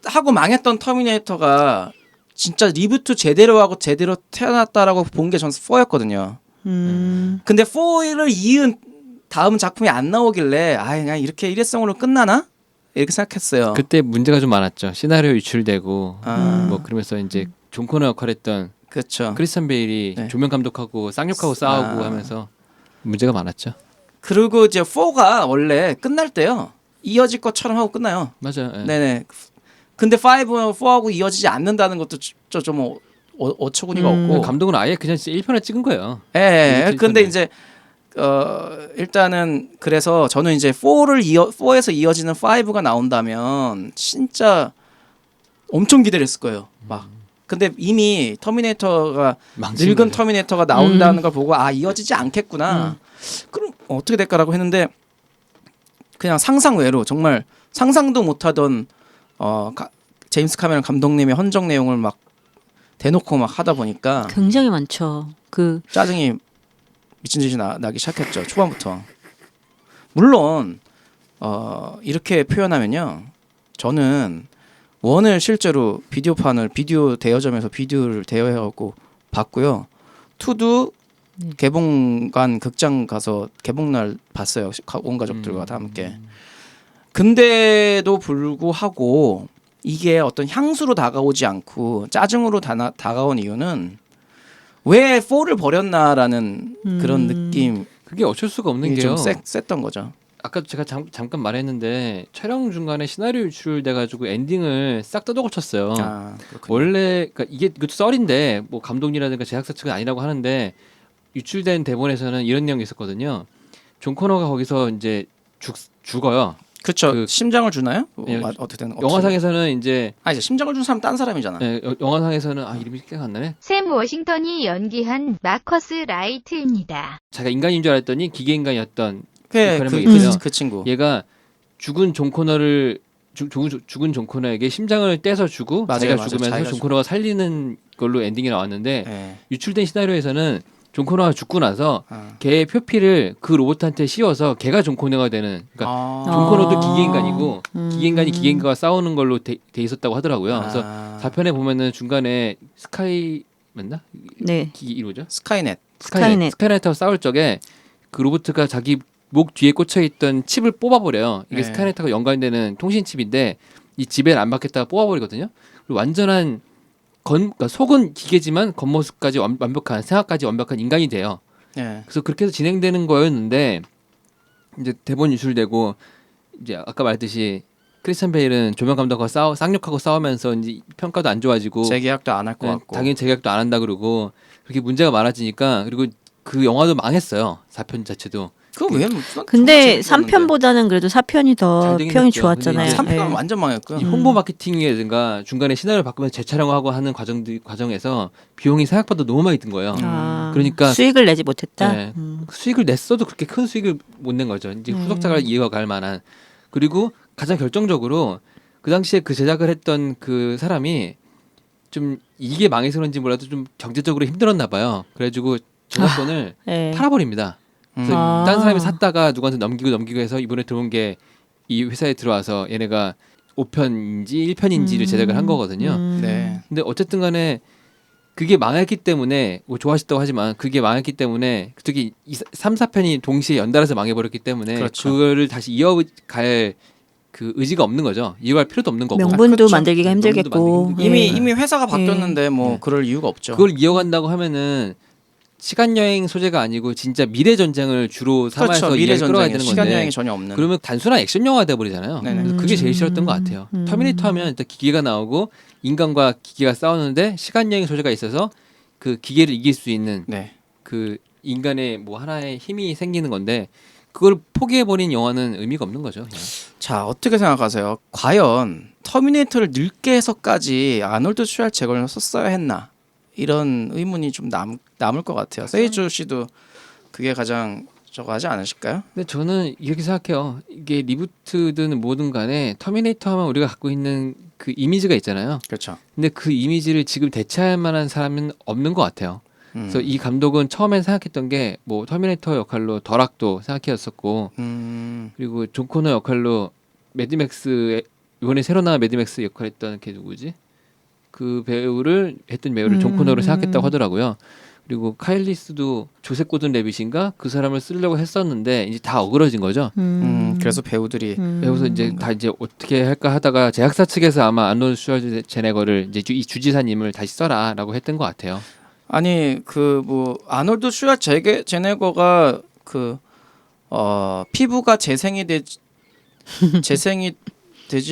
하고 망했던 터미네이터가 진짜 리부트 제대로 하고 제대로 태어났다라고 본 게 저는 4였거든요. 근데 4를 이은 다음 작품이 안 나오길래 그냥 이렇게 일회성으로 끝나나? 이렇게 생각했어요. 그때 문제가 좀 많았죠. 시나리오 유출되고 아. 그러면서 이제 존 코너 역할했던 그렇죠. 크리스찬 베일이 네. 조명 감독하고 쌍욕하고 싸우고 하면서 문제가 많았죠. 그리고 이제 4가 원래 끝날 때요. 이어질 것처럼 하고 끝나요. 맞아요. 예. 네네. 근데 4하고 이어지지 않는다는 것도 좀 어처구니가 없고. 감독은 아예 그냥 1편을 찍은 거예요. 예. 이렇게 근데 찍었네. 이제 일단은 그래서 저는 이제 4에서 이어지는 5가 나온다면 진짜 엄청 기대를 했을 거예요. 막. 근데 이미 터미네이터가 망친 늙은 거죠. 터미네이터가 나온다는 걸 보고 이어지지 않겠구나. 그럼 어떻게 될까라고 했는데 그냥 상상 외로 정말 상상도 못하던 제임스 카메론 감독님의 헌정 내용을 막 대놓고 막 하다 보니까 굉장히 많죠. 짜증이 미친 듯이 나기 시작했죠. 초반부터. 물론 이렇게 표현하면요. 저는 원을 실제로 비디오 대여점에서 비디오를 대여해갖고 봤고요. 2도 개봉관 극장 가서 개봉날 봤어요. 온 가족들과 다 함께. 근데도 불구하고 이게 어떤 향수로 다가오지 않고 짜증으로 다가온 이유는 왜 4를 버렸나라는 그런 느낌이 그게 어쩔 수가 없는 게요. 좀 셌던 거죠. 아까 제가 잠깐 말했는데 촬영 중간에 시나리오 유출돼 가지고 엔딩을 싹 뜯어 고쳤어요. 그렇군요. 원래 그러니까 이것도 썰인데 뭐 감독이라든가 제작사 측은 아니라고 하는데 유출된 대본에서는 이런 내용이 있었거든요. 존 코너가 거기서 이제 죽어요. 그렇죠. 심장을 주나요? 예, 어떻게 영화상에서는 이제 이제 심장을 준 사람 딴 사람이잖아. 영화상에서는 이름이 기억 안 나네. 샘 워싱턴이 연기한 마커스 라이트입니다. 자기가 인간인 줄 알았더니 기계 인간이었던 그 친구. 얘가 죽은 존 코너를 죽은 존 코너에게 심장을 떼서 주고 자기가 죽으면서 자기가 존 코너가 살리는 걸로 엔딩이 나왔는데 예. 유출된 시나리오에서는 존 코너가 죽고 나서 걔의 표피를 그 로봇한테 씌워서 걔가 존 코너가 되는 그러니까 존 코너도 기계 인간이고 기계 인간이 기계 인간과 싸우는 걸로 돼 있었다고 하더라고요. 그래서 4편에 보면은 중간에 스카이 맞나? 네. 기계 이루죠? 스카이넷. 스카이넷하고 싸울 적에 그 로봇가 자기 목 뒤에 꽂혀 있던 칩을 뽑아버려요. 이게 네. 스카이넷하고 연관되는 통신 칩인데 이 지배를 안 받겠다가 뽑아버리거든요. 그리고 완전한 그러니까 속은 기계지만 겉모습까지 완벽한 생각까지 완벽한 인간이 돼요. 예. 그래서 그렇게 해서 진행되는 거였는데 이제 대본 유출되고 이제 아까 말했듯이 크리스찬 베일은 조명 감독과 쌍욕하고 싸우면서 이제 평가도 안 좋아지고 재계약도 안 할 것 같고. 당연히 재계약도 안 한다 그러고 그렇게 문제가 많아지니까 그리고 그 영화도 망했어요. 4편 자체도 그거 왜? 근데 3편보다는 그래도 4편이 더 잘 되긴 평이 했죠. 좋았잖아요. 근데 3편은 예. 완전 망했고요. 이 홍보 마케팅이라든가 중간에 시나리오 바꾸면서 재촬영하고 하는 과정에서 비용이 생각보다 너무 많이 든 거예요. 아, 그러니까 수익을 내지 못했다. 네. 수익을 냈어도 그렇게 큰 수익을 못 낸 거죠. 이제 후속작을 이어갈 만한. 그리고 가장 결정적으로 그 당시에 그 제작을 했던 그 사람이 좀 이게 망해서 그런지 몰라도 좀 경제적으로 힘들었나 봐요. 그래가지고 저작권을 예. 팔아버립니다. 그래서 아. 다른 사람이 샀다가 누구한테 넘기고 해서 이번에 들어온 게 이 회사에 들어와서 얘네가 5편인지 1편인지를 제작을 한 거거든요. 네. 근데 어쨌든 간에 그게 망했기 때문에 뭐 좋아하셨다고 하지만 그게 망했기 때문에 특히 3, 4편이 동시에 연달아서 망해버렸기 때문에 그렇죠. 그거를 다시 이어갈 그 의지가 없는 거죠. 이어갈 필요도 없는 거고 명분도 그렇죠. 만들기가 힘들겠고. 명분도 이미 네. 이미 회사가 바뀌었는데 뭐 네. 그럴 이유가 없죠. 그걸 이어간다고 하면은 시간 여행 소재가 아니고 진짜 미래 전쟁을 주로 삼아서 그렇죠. 미래 이야기를 끌어가야 전쟁 되는 시간 건데 여행이 전혀 없는. 그러면 단순한 액션 영화가 돼버리잖아요. 네네. 그래서 그게 제일 싫었던 것 같아요. 터미네이터 하면 일단 기계가 나오고 인간과 기계가 싸우는데 시간 여행 소재가 있어서 그 기계를 이길 수 있는 네. 그 인간의 뭐 하나의 힘이 생기는 건데 그걸 포기해버린 영화는 의미가 없는 거죠. 그냥. 자, 어떻게 생각하세요? 과연 터미네이터를 늙게 해서까지 아놀드 슈왈체거를 썼어야 했나? 이런 의문이 좀 남을 것 같아요. 세이주 씨도 그게 가장 저거 하지 않으실까요? 근데 저는 이렇게 생각해요. 이게 리부트든 뭐든 간에 터미네이터 하면 우리가 갖고 있는 그 이미지가 있잖아요. 그렇죠. 근데 그 이미지를 지금 대체할 만한 사람은 없는 것 같아요. 그래서 이 감독은 처음엔 생각했던 게 뭐 터미네이터 역할로 덜악도 생각했었고 그리고 존 코너 역할로 매드맥스 이번에 새로 나온 매드맥스 역할했던 걔 누구지? 그 배우를 했던 배우를 존 코너로 생각했다고 하더라고요. 그리고 카일리스도 조셉 고든 레빗인가 그 사람을 쓰려고 했었는데 이제 다 어그러진 거죠. 그래서 배우들이 배우서 이제 다 이제 어떻게 할까 하다가 제작사 측에서 아마 아놀드 슈왈제네거를 이제 이 주지사님을 다시 써라라고 했던 것 같아요. 아니 그 뭐 아놀드 슈왈제네거가 그 피부가 재생이 되지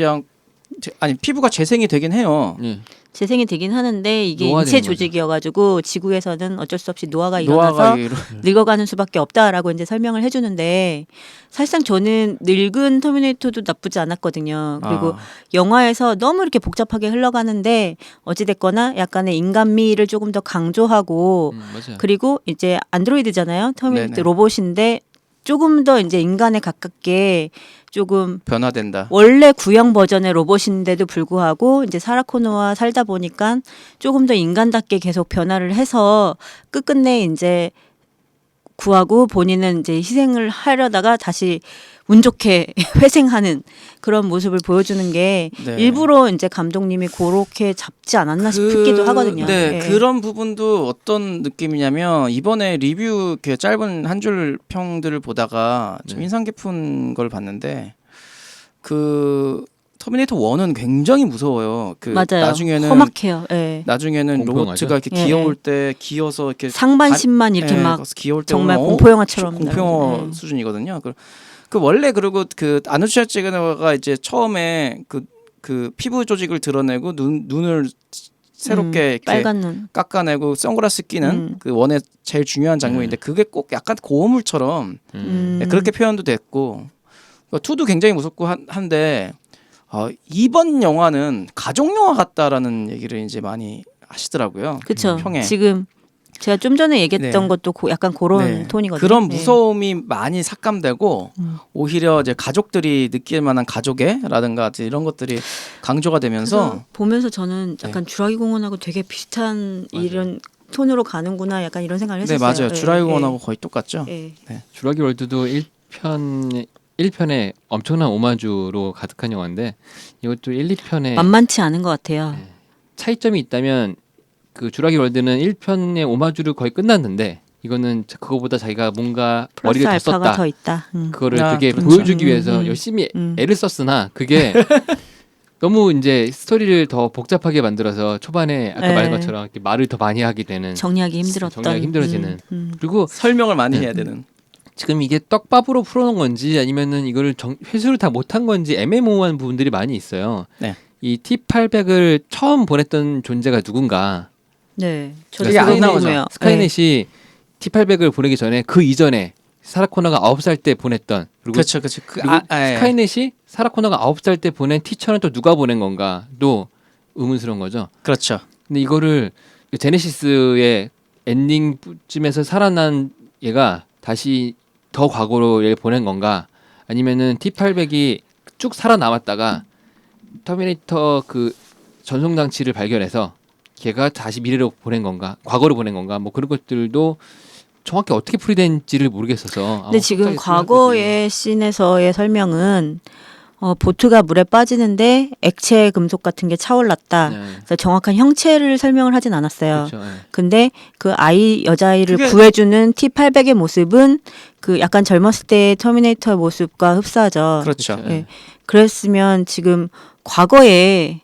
않 아니 피부가 재생이 되긴 해요. 예. 재생이 되긴 하는데 이게 노화되는 인체 거죠. 조직이어가지고 지구에서는 어쩔 수 없이 노화가 일어나서 늙어가는 수밖에 없다라고 이제 설명을 해주는데 사실상 저는 늙은 터미네이터도 나쁘지 않았거든요. 그리고 영화에서 너무 이렇게 복잡하게 흘러가는데 어찌됐거나 약간의 인간미를 조금 더 강조하고 맞아요. 그리고 이제 안드로이드잖아요. 터미네이터 네네. 로봇인데 조금 더 이제 인간에 가깝게 조금 변화된다. 원래 구형 버전의 로봇인데도 불구하고 이제 사라 코너와 살다 보니까 조금 더 인간답게 계속 변화를 해서 끝끝내 이제 구하고 본인은 이제 희생을 하려다가 다시 운 좋게 회생하는 그런 모습을 보여주는 게 네. 일부러 이제 감독님이 그렇게 잡지 않았나 싶기도 하거든요. 네, 예. 그런 부분도 어떤 느낌이냐면 이번에 리뷰 이렇게 짧은 한 줄 평들을 보다가 좀 네. 인상 깊은 걸 봤는데 그 터미네이터 1은 굉장히 무서워요. 그 맞아요. 나중에는 험악해요. 예. 나중에는 공포영화죠? 로봇가 이렇게 예, 귀여울 때 귀여서 이렇게 상반신만 이렇게 예, 막 그래서 귀여울 때 정말 보면 공포영화처럼 공포영화 예. 수준이거든요. 그 원래 그리고 그 아놀드 슈왈제네거가 이제 처음에 그 피부 조직을 드러내고 눈을 새롭게 이렇게 빨간 눈. 깎아내고 선글라스 끼는 그 원의 제일 중요한 장면인데 그게 꼭 약간 고어물처럼 네, 그렇게 표현도 됐고 투도 굉장히 무섭고 한데 이번 영화는 가족 영화 같다라는 얘기를 이제 많이 하시더라고요. 그렇죠. 평에. 지금 제가 좀 전에 얘기했던 네. 것도 약간 그런 네. 톤이거든요. 그런 네. 무서움이 많이 삭감되고 오히려 이제 가족들이 느낄 만한 가족애라든가 이런 것들이 강조가 되면서 그래서 보면서 저는 약간 주라기 공원하고 되게 비슷한 맞아요. 이런 톤으로 가는구나 약간 이런 생각을 네 했었어요. 맞아요. 주라기 공원하고 거의 똑같죠. 예. 주라기 월드도 1편에 엄청난 오마주로 가득한 영화인데 이것도 1, 2편에 만만치 않은 것 같아요. 차이점이 있다면 그 주라기 월드는 1편의 오마주를 거의 끝났는데 이거는 그거보다 자기가 뭔가 플러스 머리를 더 알파가 썼다. 더 있다. 그거를 아, 되게 그렇죠. 보여주기 위해서 음. 열심히 애를 썼으나 그게 너무 이제 스토리를 더 복잡하게 만들어서 초반에 아까 네. 말한 것처럼 이렇게 말을 더 많이 하게 되는 정리하기 힘들었던. 정리하기 힘들어지는. 그리고 설명을 많이 네. 해야 되는. 지금 이게 떡밥으로 풀어놓은 건지 아니면은 이거를 회수를 다 못한 건지 애매모호한 부분들이 많이 있어요. 네. 이 T800을 처음 보냈던 존재가 누군가. 네. 저도 그게 안 그거 나오죠. 궁금해요. 스카이넷이 T800을 보내기 전에 그 이전에 사라 코너가 9살 때 보냈던 그리고 그렇죠. 그리고 예. 스카이넷이 사라 코너가 9살 때 보낸 티처는 또 누가 보낸 건가도 의문스러운 거죠. 그렇죠. 근데 이거를 제네시스의 엔딩쯤에서 살아난 얘가 다시 더 과거로 얘를 보낸 건가 아니면은 T800이 쭉 살아남았다가 터미네이터 그 전송 장치를 발견해서 걔가 다시 미래로 보낸 건가 과거로 보낸 건가 뭐 그런 것들도 정확히 어떻게 풀이된지를 모르겠어서 근데 지금 과거의 씬에서의 설명은 보트가 물에 빠지는데 액체 금속 같은 게 차올랐다. 그래서 정확한 형체를 설명을 하진 않았어요. 그렇죠. 네. 근데 그 여자아이를 그게- 구해주는 T800의 모습은 그 약간 젊었을 때의 터미네이터 모습과 흡사하죠. 그렇죠. 네. 그랬으면 지금 과거에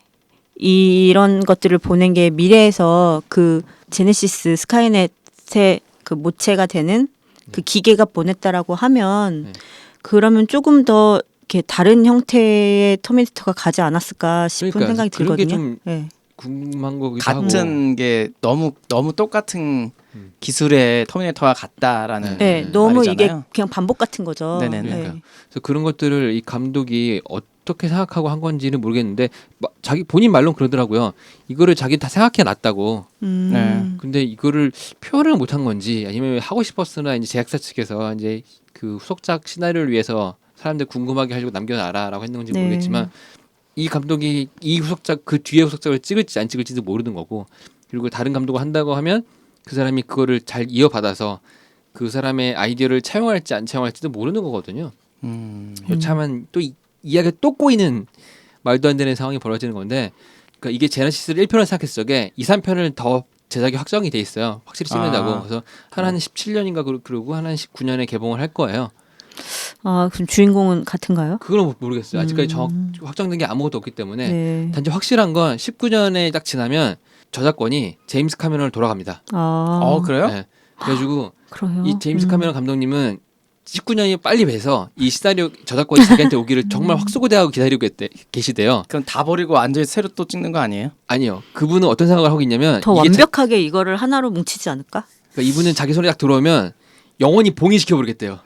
이런 것들을 보낸 게 미래에서 그 제네시스 스카이넷의 그 모체가 되는 그 기계가 보냈다라고 하면 네. 그러면 조금 더 이렇게 다른 형태의 터미네이터가 가지 않았을까 싶은 그러니까 생각이 그런 게 들거든요. 좀 네. 궁금한 거기도 하고 같은 게 너무 똑같은 기술의 터미네이터가 같다라는 네, 네, 너무 이게 말이잖아요. 그냥 반복 같은 거죠. 네네네. 그러니까. 그래서 그런 것들을 이 감독이 어떻게 생각하고 한 건지는 모르겠는데 자기 본인 말로는 그러더라고요. 이거를 자기 다 생각해 놨다고. 네. 근데 이거를 표현을 못한 건지 아니면 하고 싶었으나 이제 제작사 측에서 이제 그 후속작 시나리오를 위해서 사람들 궁금하게 하려고 남겨놔라라고 했는 건지 네. 모르겠지만 이 감독이 이 후속작 그 뒤에 후속작을 찍을지 안 찍을지도 모르는 거고 그리고 다른 감독을 한다고 하면 그 사람이 그거를 잘 이어받아서 그 사람의 아이디어를 차용할지 안 차용할지도 모르는 거거든요. 여차하면 또 이야기가 또 꼬이는 말도 안 되는 상황이 벌어지는 건데 그러니까 이게 제네시스를 1편을 생각했을 적에 2, 3편을 더 제작이 확정이 돼 있어요. 확실히 찍는다고. 그래서 한 17년인가 그러고 한 19년에 개봉을 할 거예요. 그럼 주인공은 같은가요? 그건 모르겠어요. 아직까지 확정된 게 아무것도 없기 때문에 네. 단지 확실한 건 19년에 딱 지나면 저작권이 제임스 카메론으로 돌아갑니다. 그래요? 네. 그래가지고 그래요. 이 제임스 카메론 감독님은 19년이 빨리 돼서 이 시나리오 저작권이 자기한테 오기를 정말 확수고대하고 기다리고 계시대요. 그럼 다 버리고 완전히 새로 또 찍는 거 아니에요? 아니요. 그분은 어떤 생각을 하고 있냐면 더 이게 완벽하게 이거를 하나로 뭉치지 않을까? 그러니까 이분은 자기 손에 딱 들어오면 영원히 봉인시켜 버리겠대요.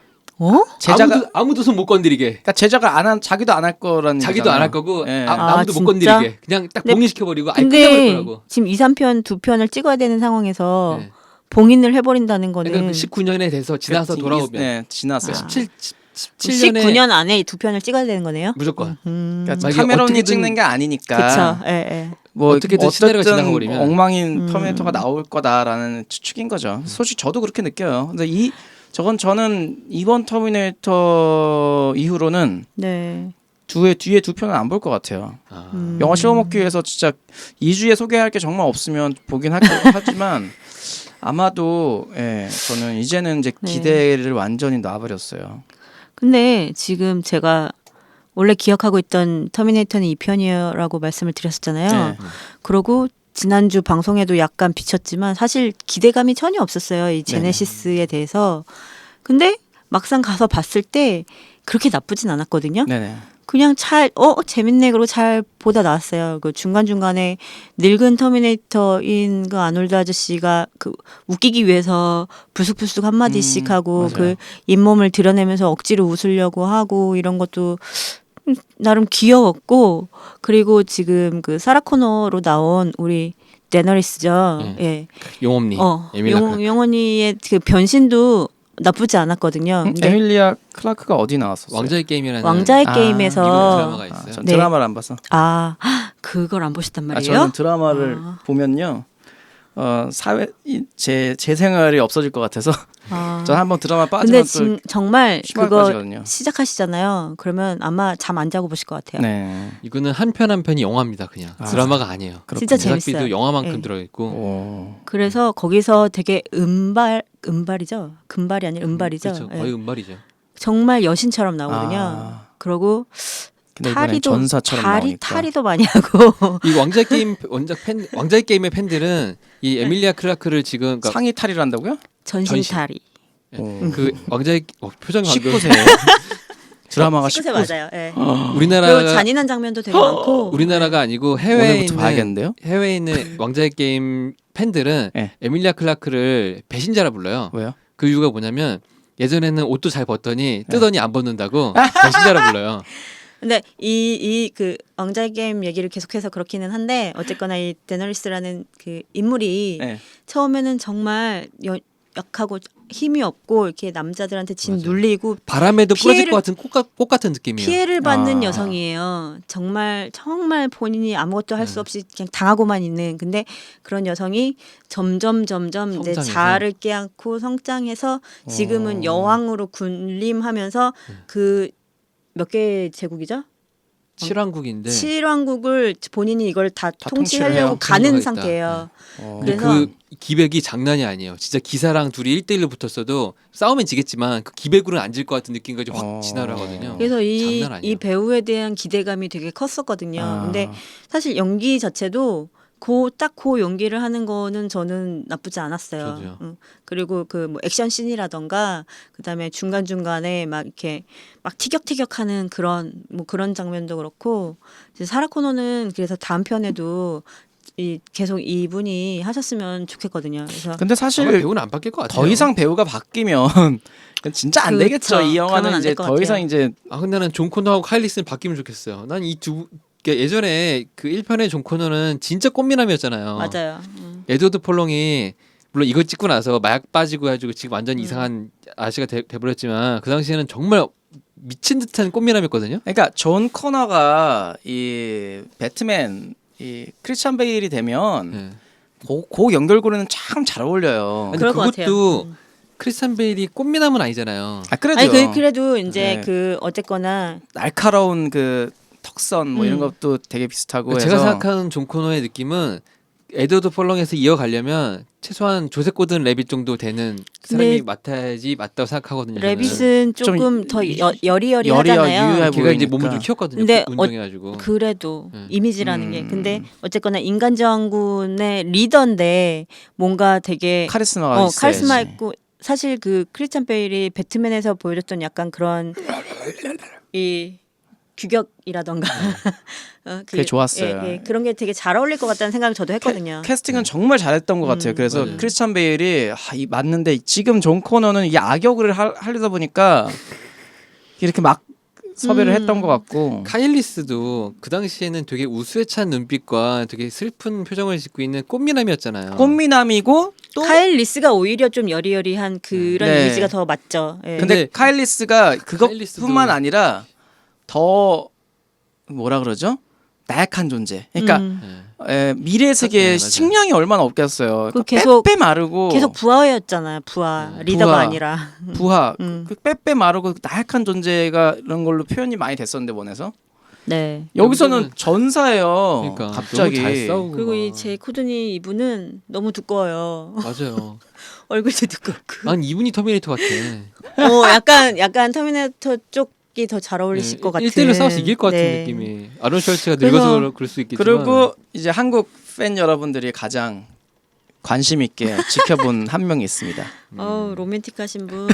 제자가 아무도 손 못 건드리게. 그러니까 제작을 안 한 자기도 안 할 거라는 자기도 안 할 거고 예. 아무도 못 진짜? 건드리게. 그냥 딱 근데- 봉인시켜 버리고 아예 끝내버릴 근데 거라고. 지금 2, 3편 두 편을 찍어야 되는 상황에서 네. 봉인을 해버린다는 거는 그러니까 19년에 돼서 지나서 돌아오면 네, 지났어요. 17년에 19년 안에 이 두 편을 찍어야 되는 거네요. 무조건. 그러니까 만약에 카메론이 어떻게든- 찍는 게 아니니까. 그렇죠. 예, 예. 뭐 어떻게든 시나리오가 어쨌든 지나가버리면. 엉망인 터미네이터가 나올 거다라는 추측인 거죠. 솔직히 저도 그렇게 느껴요. 근데 저는 이번 터미네이터 이후로는 네. 뒤에 두 편은 안 볼 것 같아요. 영화 씹어먹기 위해서 진짜 2주에 소개할 게 정말 없으면 보긴 하지만 아마도 저는 이제는 이제 네. 기대를 완전히 놔버렸어요. 근데 지금 제가 원래 기억하고 있던 터미네이터는 2편이라고 말씀을 드렸었잖아요. 네. 그러고 지난주 방송에도 약간 비쳤지만 사실 기대감이 전혀 없었어요. 이 제네시스에 대해서. 근데 막상 가서 봤을 때 그렇게 나쁘진 않았거든요. 네네. 그냥 재밌네. 그러고 잘 보다 나왔어요. 그 중간중간에 늙은 터미네이터인 그 아놀드 아저씨가 그 웃기기 위해서 불쑥불쑥 한마디씩 하고 맞아요. 그 잇몸을 드러내면서 억지로 웃으려고 하고 이런 것도 나름 귀여웠고 그리고 지금 그 사라 코너로 나온 우리 데너리스죠. 예. 용엄니. 에밀라 클라크. 용언니의 그 변신도 나쁘지 않았거든요. 근데 에밀리아 클라크가 어디 나왔었어요? 왕자의 게임이라는 왕자의 아, 게임에서 드라마가 있어요. 전 네. 드라마를 안 봐서. 그걸 안 보셨단 말이에요? 저는 드라마를 보면요. 제 생활이 없어질 것 같아서 전 한번 드라마 근데 빠지면 또 지금 정말 심할 그거 거거든요. 시작하시잖아요. 그러면 아마 잠 안 자고 보실 것 같아요. 네. 이거는 한 편 한 편이 영화입니다. 그냥 드라마가 아니에요. 진짜 제작비도 재밌어요. 영화만큼 네. 들어있고 오. 그래서 거기서 되게 은발이죠. 금발이 아니라 은발이죠. 그렇죠. 예. 거의 은발이죠. 정말 여신처럼 나오거든요. 아. 그러고 근데 이번엔 전사처럼 나오니까. 탈의도 많이 하고 이 왕자의 게임의 팬들은 이 에밀리아 클라크를 지금 그러니까 상의 탈의를 한다고요? 전신 전신. 탈의. 그 왕자의 표정 방금 19세. 드라마가 19세 19세. 맞아요. 예. 어. 그리고 우리나라가 잔인한 장면도 되게 많고. 우리나라가 아니고 해외에 오늘부터 있는 봐야겠는데요? 해외에 있는 왕자의 게임 팬들은 네. 에밀리아 클라크를 배신자라 불러요. 왜요? 그 이유가 뭐냐면 예전에는 옷도 잘 벗더니 뜨더니 안 벗는다고 신자라 불러요. 근데 이 그 왕좌의 게임 얘기를 계속해서 그렇기는 한데 어쨌거나 이 데너리스라는 그 인물이 네. 처음에는 정말 약하고 힘이 없고 이렇게 남자들한테 진 맞아요. 눌리고 바람에도 부러질 피해를- 것 같은 꽃 같은 느낌이에요. 피해를 받는 아. 여성이에요. 정말 본인이 아무것도 할 수 없이 그냥 당하고만 있는. 근데 그런 여성이 점점 이제 성장해서. 자아를 깨닫고 성장해서 지금은 여왕으로 군림하면서 그 몇 개 제국이죠? 7왕국인데 7왕국을 본인이 이걸 다 통치를 통치하려고 해요. 가는 통치가 있다. 상태예요. 근데 그래서- 그 기백이 장난이 아니에요. 진짜 기사랑 둘이 1대1로 붙었어도 싸우면 지겠지만 그 기백으로는 안 질 것 같은 느낌까지 확 진화를 하거든요. 그래서 장난 아니에요. 이 배우에 대한 기대감이 되게 컸었거든요. 아. 근데 사실 연기 자체도 그 연기를 하는 거는 저는 나쁘지 않았어요. 저도요. 그리고 그 뭐 액션 씬이라던가 그다음에 중간중간에 막 이렇게 막 티격태격하는 그런 장면도 그렇고 이제 사라 코너는 그래서 다음 편에도 계속 이분이 하셨으면 좋겠거든요. 그래서 근데 아마 사실 배우는 안 바뀔 것 같아요. 더 이상 배우가 바뀌면 그건 진짜 안 그렇죠. 되겠죠. 이 그러면 영화는 안 이제 될것 더 이상 같아요. 이제 근데 나는 존 코너하고 카일리스는 바뀌면 좋겠어요. 난 예전에 그 1편의 존 코너는 진짜 꽃미남이었잖아요. 맞아요. 에드워드 폴롱이 물론 이거 찍고 나서 마약 빠지고 해가지고 지금 완전 이상한 아저씨가 돼버렸지만 그 당시에는 정말 미친 듯한 꽃미남이었거든요. 그러니까 존 코너가 이 배트맨 이 크리스찬 베일이 되면 네. 그 연결고리는 참 잘 어울려요. 근데 그럴 것 같아요. 그것도 크리스찬 베일이 꽃미남은 아니잖아요. 아 그래도 아니 그래도 이제 네. 어쨌거나 날카로운 그 턱선 뭐 이런 것도 되게 비슷하고 해서 제가 생각하는 존 코너의 느낌은 에드워드 폴롱에서 이어가려면 최소한 조셉 고든 레빗 정도 되는 사람이 맞다고 생각하거든요. 저는. 레빗은 좀 조금 더 여리여리 여리여 하잖아요. 유효해 걔가 이제 몸을 보이니까. 좀 키웠거든요. 근데 운동해가지고. 그래도 네. 이미지라는 게 근데 어쨌거나 인간장군의 리더인데 뭔가 되게 카리스마가 있어야지. 카리스마 있고 사실 그 크리스찬 베일이 배트맨에서 보여줬던 약간 그런 이 규격이라던가 그게 좋았어요. 그런 게 되게 잘 어울릴 것 같다는 생각을 저도 했거든요. 캐스팅은 정말 잘했던 것 같아요. 그래서 맞아요. 크리스찬 베일이 맞는데 지금 존 코너는 이 악역을 하려다 보니까 이렇게 막 섭외를 했던 것 같고 카일리스도 그 당시에는 되게 우수에 찬 눈빛과 되게 슬픈 표정을 짓고 있는 꽃미남이었잖아요. 꽃미남이고 또 카일 리스가 오히려 좀 여리여리한 그런 네. 이미지가 더 맞죠. 예. 근데 근데 카일리스가 카일리스도- 그것뿐만 아니라 더 뭐라 그러죠? 나약한 존재. 그러니까 미래 세계에 맞아요. 식량이 얼마나 없겠어요. 그 그러니까 계속- 빼빼 마르고 계속 부하였잖아요. 부하 네. 리더가 부하. 아니라. 부하 음. 그 빼빼 마르고 나약한 존재가 이런 걸로 표현이 많이 됐었는데 원에서 네. 여기서는 여기서는- 전사예요. 그러니까 갑자기 너무 잘 싸우고 그리고 막. 이 제 코드니 이분은 너무 두꺼워요. 맞아요. 얼굴도 두껍고. 난 이분이 터미네이터 같아. 약간 터미네이터 쪽이 더 잘 어울리실 것 같은. 1대1로 싸워서 이길 것 같은 네. 느낌이. 아론 셜츠가 그래서- 늙어서 그럴 수 있겠지만. 그리고 이제 한국 팬 여러분들이 가장 관심 있게 지켜본 한 명이 있습니다. 로맨틱하신 분.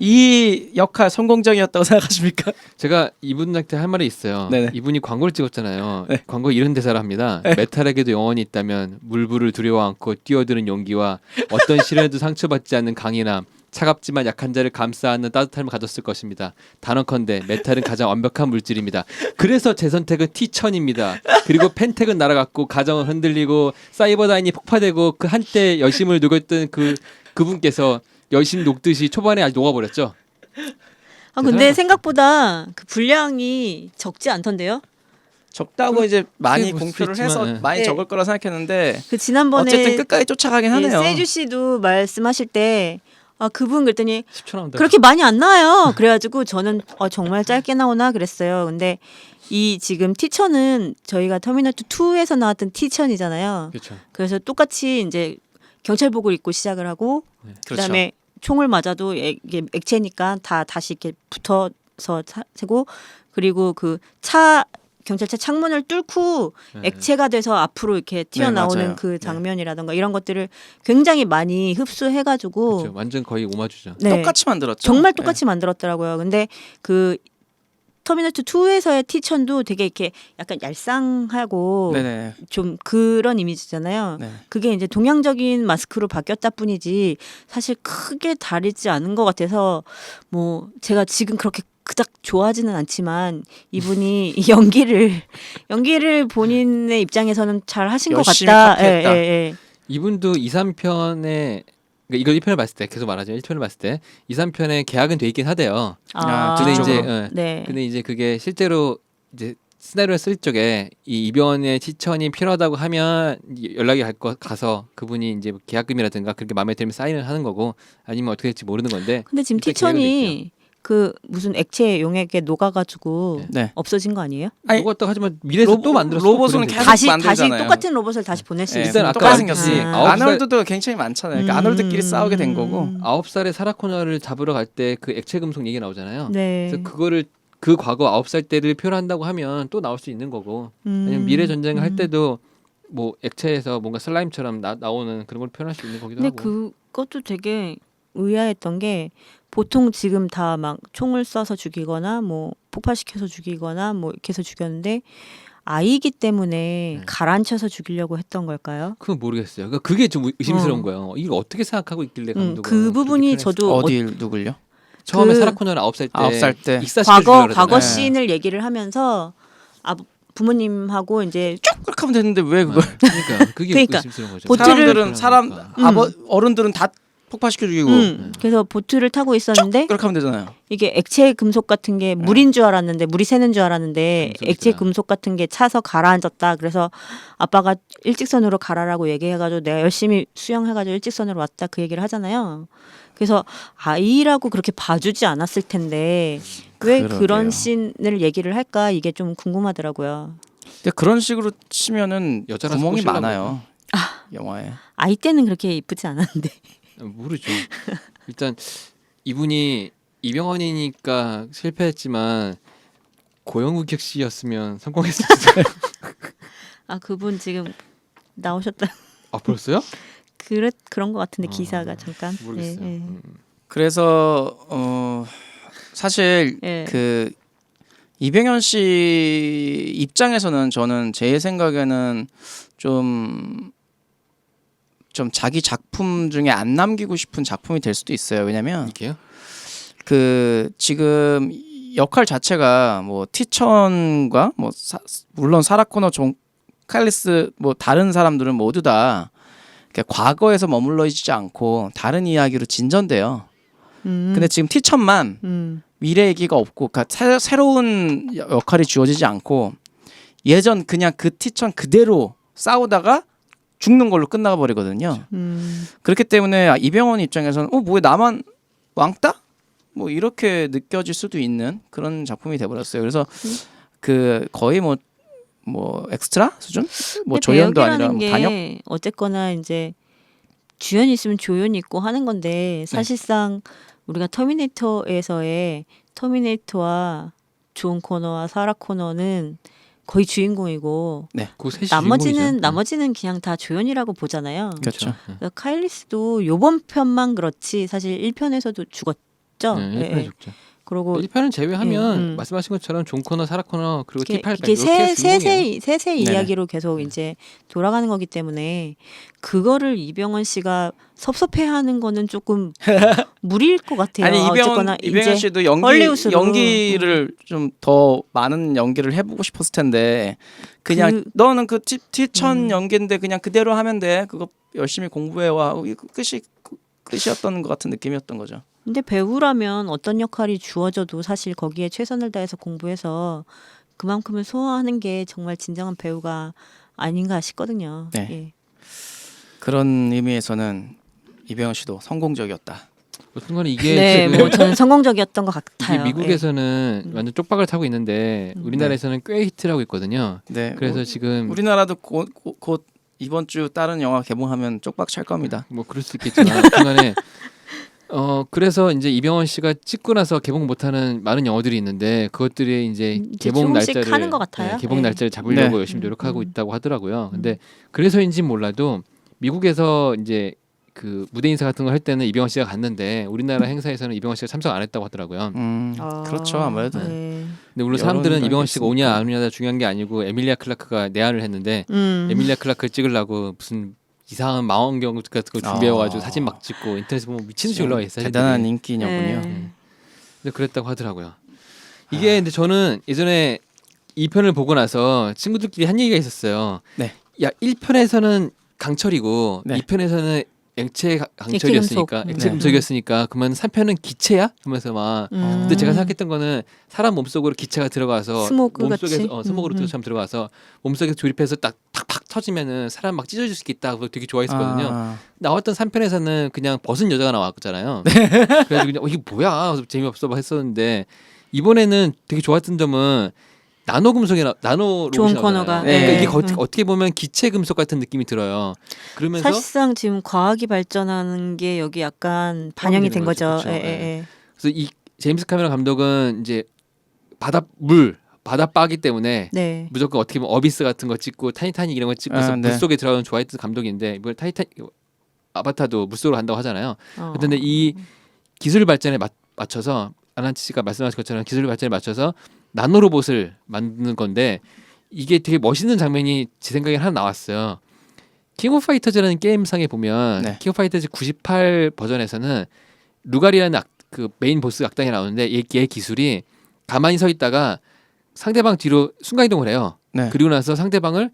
이 역할 성공적이었다고 생각하십니까? 제가 이분한테 할 말이 있어요. 네네. 이분이 광고를 찍었잖아요. 네. 광고 이런 대사를 합니다. 메탈에게도 영혼이 있다면 물불을 두려워 않고 뛰어드는 용기와 어떤 시련에도 상처받지 않는 강인함, 차갑지만 약한 자를 감싸는 따뜻함을 가졌을 것입니다. 단언컨대 메탈은 가장 완벽한 물질입니다. 그래서 제 선택은 T1000입니다. 그리고 펜텍은 날아갔고 가정은 흔들리고 사이버다인이 폭파되고 그 한때 여심을 녹였던 그분께서 여심 녹듯이 초반에 아주 녹아버렸죠. 근데 대단하다. 생각보다 그 분량이 적지 않던데요? 적다고 이제 많이 볼수 공표를 있지만, 해서 네. 많이 네. 적을 거라 생각했는데 그 지난번에 어쨌든 끝까지 쫓아가긴 하네요. 세주 씨도 말씀하실 때 그분 그랬더니 10초 나온다. 그렇게 많이 안 나와요. 그래가지고 저는 정말 짧게 나오나 그랬어요. 근데 이 지금 티천은 저희가 터미네이터 2에서 나왔던 티천이잖아요. 그렇죠. 그래서 똑같이 이제 경찰복을 입고 시작을 하고 그렇죠. 그다음에 총을 맞아도 이게 액체니까 다시 이렇게 붙어서 세고 그리고 그 경찰차 창문을 뚫고 네. 액체가 돼서 앞으로 이렇게 튀어나오는 맞아요. 그 네. 장면이라던가 이런 것들을 굉장히 많이 흡수해가지고 그렇죠. 완전 거의 오마주죠. 네. 똑같이 만들었죠. 정말 똑같이 만들었더라고요. 근데 그 터미네이터 2에서의 티천도 되게 이렇게 약간 얄쌍하고 네네. 좀 그런 이미지잖아요. 네. 그게 이제 동양적인 마스크로 바뀌었다 뿐이지 사실 크게 다르지 않은 것 같아서 뭐 제가 지금 그렇게 그닥 좋아하지는 않지만 이분이 연기를 본인의 입장에서는 잘 하신 것 열심히 같다. 카피했다. 예. 이분도 2, 3편에 이걸 1편을 봤을 때 계속 말하죠. 1편을 봤을 때 2, 3편에 계약은 돼 있긴 하대요. 아, 근데 이제 뒤쪽으로. 네. 근데 이제 그게 실제로 이제 시나리오를 쓸 적에 이 이병헌의 티천이 필요하다고 하면 연락이 가서 그분이 이제 계약금이라든가 그렇게 마음에 들면 사인을 하는 거고 아니면 어떻게 될지 모르는 건데 근데 지금 일단 계약은 돼 티천이 그 무슨 액체 용액에 녹아가지고 네. 없어진 거 아니에요? 아니, 똑같다 하지만 미래에서 또 만들었어. 로봇은 브랜드. 계속 다시 만들잖아요. 똑같은 로봇을 다시 보낼 수 네, 있어요. 일단 아까 똑같이 말했듯이 생겼지. 아홉 살- 아놀드도 굉장히 많잖아요. 그러니까 아놀드끼리 싸우게 된 거고. 9살에 사라 코너를 잡으러 갈 때 그 액체 금속 얘기 나오잖아요. 네. 그래서 그거를 그 과거 9살 때를 표현한다고 하면 또 나올 수 있는 거고 아니면 미래 전쟁을 할 때도 뭐 액체에서 뭔가 슬라임처럼 나오는 그런 걸 표현할 수 있는 거기도 근데 하고. 그것도 되게 의아했던 게 보통 지금 다 막 총을 쏴서 죽이거나 뭐 폭발시켜서 죽이거나 뭐 이렇게 해서 죽였는데 아이기 때문에 가라앉혀서 죽이려고 했던 걸까요? 그건 모르겠어요. 그러니까 그게 좀 의심스러운 거예요. 이걸 어떻게 생각하고 있길래 감독은 그 부분이 저도 어딜 누굴요? 처음에 그 사라 코너를 9살 때 9살 때. 익사시켜주려고 과거 네. 씬을 얘기를 하면서 부모님하고 이제 쭉 그렇게 하면 되는데 왜 그걸? 그러니까 그게 그러니까 의심스러운 거죠. 보트를- 어른들은 다 폭파시켜 죽이고 그래서 보트를 타고 있었는데 그렇게 하면 되잖아요. 이게 액체 금속 같은 게 물인 줄 알았는데 물이 새는 줄 알았는데 금속이구나. 액체 금속 같은 게 차서 가라앉았다. 그래서 아빠가 일직선으로 가라라고 얘기해가지고 내가 열심히 수영해가지고 일직선으로 왔다 그 얘기를 하잖아요. 그래서 아이라고 그렇게 봐주지 않았을 텐데 왜 그러게요. 그런 씬을 얘기를 할까 이게 좀 궁금하더라고요. 근데 그런 식으로 치면은 여자라서 구멍이 꼬시려고 많아요. 영화에. 아이 때는 그렇게 이쁘지 않았는데. 모르죠. 일단 이분이 이병헌이니까 실패했지만 고영욱혁 씨였으면 성공했을 텐데. 아 그분 지금 나오셨다. 아 벌써요? 그런 것 같은데 기사가 잠깐. 모르겠어요. 예, 예. 그래서 사실 예. 그 이병헌 씨 입장에서는 저는 제 생각에는 좀 자기 작품 중에 안 남기고 싶은 작품이 될 수도 있어요. 왜냐면 이게요? 그 지금 역할 자체가 뭐 티천과 뭐 물론 사라 코너, 존 칼리스 뭐 다른 사람들은 모두 다 과거에서 머물러 있지 않고 다른 이야기로 진전돼요. 근데 지금 티천만 미래 얘기가 없고 그러니까 새로운 역할이 주어지지 않고 예전 그냥 그 티천 그대로 싸우다가 죽는 걸로 끝나가 버리거든요. 그렇기 때문에 이병헌 입장에서는 뭐왜 나만 왕따? 뭐 이렇게 느껴질 수도 있는 그런 작품이 돼버렸어요. 그래서 그 거의 뭐 엑스트라 수준? 뭐 근데 조연도 아니라 배역이라는 뭐 게 단역? 어쨌거나 이제 주연이 있으면 조연이 있고 하는 건데 사실상 우리가 터미네이터에서의 터미네이터와 존 코너와 사라 코너는 거의 주인공이고 그 셋이 주인공이죠. 나머지는 그냥 다 조연이라고 보잖아요. 그렇죠. 그래서 카일리스도 요번 편만 그렇지 사실 1편에서도 죽었죠. 네, 예, 1편에 예. 죽죠. 그리고 1편은 제외하면 음. 말씀하신 것처럼 존 코너, 사라 코너 그리고 이게, T800 이게 이렇게 주인공이에요. 세세 네네. 이야기로 계속 이제 돌아가는 거기 때문에 그거를 이병헌 씨가 섭섭해하는 거는 조금 무리일 것 같아요. 아니 어쨌거나 이병헌 이제 씨도 헐리우드로. 연기를 좀 더 많은 연기를 해보고 싶었을 텐데 그냥 너는 그 티천 연기인데 그냥 그대로 하면 돼. 그거 열심히 공부해와. 끝이었던 것 같은 느낌이었던 거죠. 근데 배우라면 어떤 역할이 주어져도 사실 거기에 최선을 다해서 공부해서 그만큼을 소화하는 게 정말 진정한 배우가 아닌가 싶거든요. 네. 예. 그런 의미에서는 이병헌 씨도 성공적이었다. 어떤 거는 이게 네, 지금 뭐 저는 성공적이었던 것 이게 같아요. 미국에서는 완전 쪽박을 타고 있는데 우리나라에서는 꽤 히트를 하고 있거든요. 네. 그래서 지금 우리나라도 곧 이번 주 다른 영화 개봉하면 쪽박 찰 겁니다. 뭐 그럴 수 있겠지만 중간에 그래서 이제 이병헌 씨가 찍고 나서 개봉 못하는 많은 영화들이 있는데 그것들이 이제 개봉 조금씩 날짜를 하는 것 같아요. 개봉 네. 날짜를 잡으려고 네. 열심히 노력하고 있다고 하더라고요. 근데 그래서인지 몰라도 미국에서 이제 그 무대 인사 같은 거 할 때는 이병헌 씨가 갔는데 우리나라 행사에서는 이병헌 씨가 참석 안 했다고 하더라고요. 그렇죠 아무래도. 네. 근데 물론 사람들은 여론이 이병헌 씨가 오냐 있으니까. 안 오냐가 중요한 게 아니고 에밀리아 클라크가 내한을 했는데 에밀리아 클라크를 찍으려고 무슨 이상한 망원경 같은 거 준비해가지고 사진 막 찍고 인터넷에 보면 미친 듯이 올라와 있어요. 대단한 인기녀군요. 네. 근데 그랬다고 하더라고요. 이게 근데 저는 예전에 2편을 보고 나서 친구들끼리 한 얘기가 있었어요. 네. 야 1편에서는 강철이고 네. 2편에서는 액체 강철이었으니까 액체 액체 네. 금속이었으니까 그러면 3편은 기체야? 하면서 막 근데 제가 음. 생각했던 거는 사람 몸속으로 기체가 들어가서 스모그 몸속에서 같이? 스모그로 처럼 들어가서 몸속에서 조립해서 딱 팍팍 터지면은 사람 막 찢어질 수 있다. 되게 좋아했었거든요. 아, 나왔던 3편에서는 그냥 벗은 여자가 나왔잖아요. 네. 그래서 그냥 이게 뭐야 재미없어 막 했었는데 이번에는 되게 좋았던 점은 나노 금속이 나노 존 로봇이 코너가. 나오잖아요. 그러니까 네. 이게 어떻게 보면 기체 금속 같은 느낌이 들어요. 그러면서 사실상 지금 과학이 발전하는 게 여기 약간 반영이 된 거죠. 그렇죠. 예, 예. 예. 그래서 이 제임스 카메론 감독은 이제 바다바기 때문에 네. 무조건 어떻게 보면 어비스 같은 거 찍고 타이타닉 이런 거 찍고서 아, 네. 물속에 들어가는 좋아했던 감독인데 이번 아바타도 물속으로 간다고 하잖아요. 근데 이 기술 발전에 맞춰서 아난치 씨가 말씀하신 것처럼 기술 발전에 맞춰서 나노 로봇을 만드는 건데 이게 되게 멋있는 장면이 제 생각에 하나 나왔어요. 킹 오브 파이터즈라는 게임상에 보면 네. 킹 오브 파이터즈 98 버전에서는 루가리라는 그 메인 보스 악당이 나오는데 얘 기술이 가만히 서 있다가 상대방 뒤로 순간이동을 해요. 네. 그리고 나서 상대방을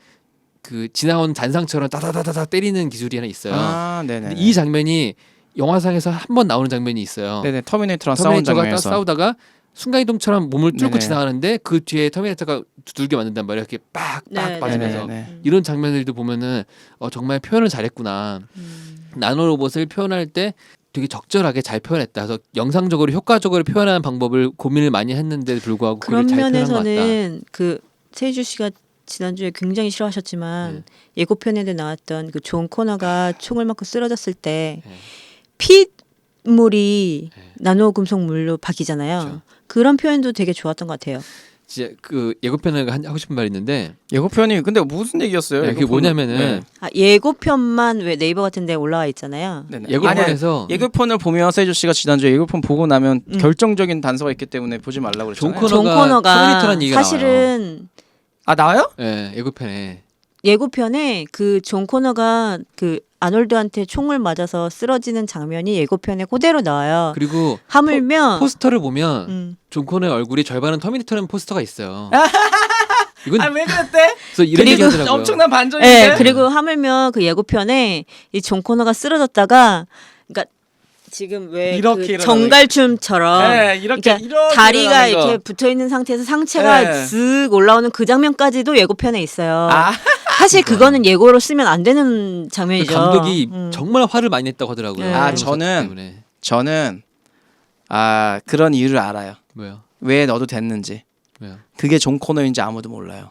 그 지나온 잔상처럼 따다다다다 때리는 기술이 하나 있어요. 아, 네네. 근데 이 장면이 영화상에서 한 번 나오는 장면이 있어요. 네네 터미네이터랑 싸운 터미네이터가 딱 장면에서 싸우다가 순간이동처럼 몸을 뚫고 네네. 지나가는데 그 뒤에 터미네이터가 두들겨 맞는단 말이에요. 이렇게 빡빡 네, 빠지면서 네네. 이런 장면들도 보면은 정말 표현을 잘했구나. 나노 로봇을 표현할 때 되게 적절하게 잘 표현했다. 그래서 영상적으로 효과적으로 표현하는 방법을 고민을 많이 했는데도 불구하고 그런 그걸 잘 표현한 것 같다. 면에서는 그 세주 씨가 지난주에 굉장히 싫어하셨지만 네. 예고편에도 나왔던 그 존 코너가 총을 맞고 쓰러졌을 때 네. 핏물이 네. 나노 금속물로 바뀌잖아요. 그렇죠. 그런 표현도 되게 좋았던 것 같아요. 진짜 그 예고편을 하고 싶은 말이 있는데 예고편이 근데 무슨 얘기였어요? 그게 예고편은? 뭐냐면은 예고편만 왜 네이버 같은 데 올라와 있잖아요. 네네. 예고편에서 아니, 예고편을 보면 세주 씨가 지난주에 예고편 보고 나면 음. 결정적인 단서가 있기 때문에 보지 말라고 존 그랬잖아요. 코너- 존 코너가 터미네이터라는 얘기가 사실은 아 나와요? 예, 예고편에 예고편에 그 존 코너가 그 아놀드한테 총을 맞아서 쓰러지는 장면이 예고편에 그대로 나와요. 그리고 하물며 포스터를 보면 음. 존 코너의 얼굴이 절반은 터미네이터라는 포스터가 있어요. 이건 아 왜 그랬대? 그래서 이런 얘기 그리고 하더라고요. 엄청난 반전인데. 네, 그리고 하물며 그 예고편에 이 존 코너가 쓰러졌다가, 그러니까 지금 왜 이렇게 그 일어나는 정갈춤처럼 네, 이렇게 그러니까 이렇게 다리가 일어나는 거. 이렇게 붙어 있는 상태에서 상체가 네. 쓱 올라오는 그 장면까지도 예고편에 있어요. 아 사실 그거는 예고로 쓰면 안 되는 그 장면이죠. 감독이 음. 정말 화를 많이 냈다고 하더라고요. 네. 아, 그런 것 저는 때문에. 저는 그런 이유를 알아요. 뭐요? 왜 넣어도 됐는지. 왜요? 그게 존 코너인지 아무도 몰라요.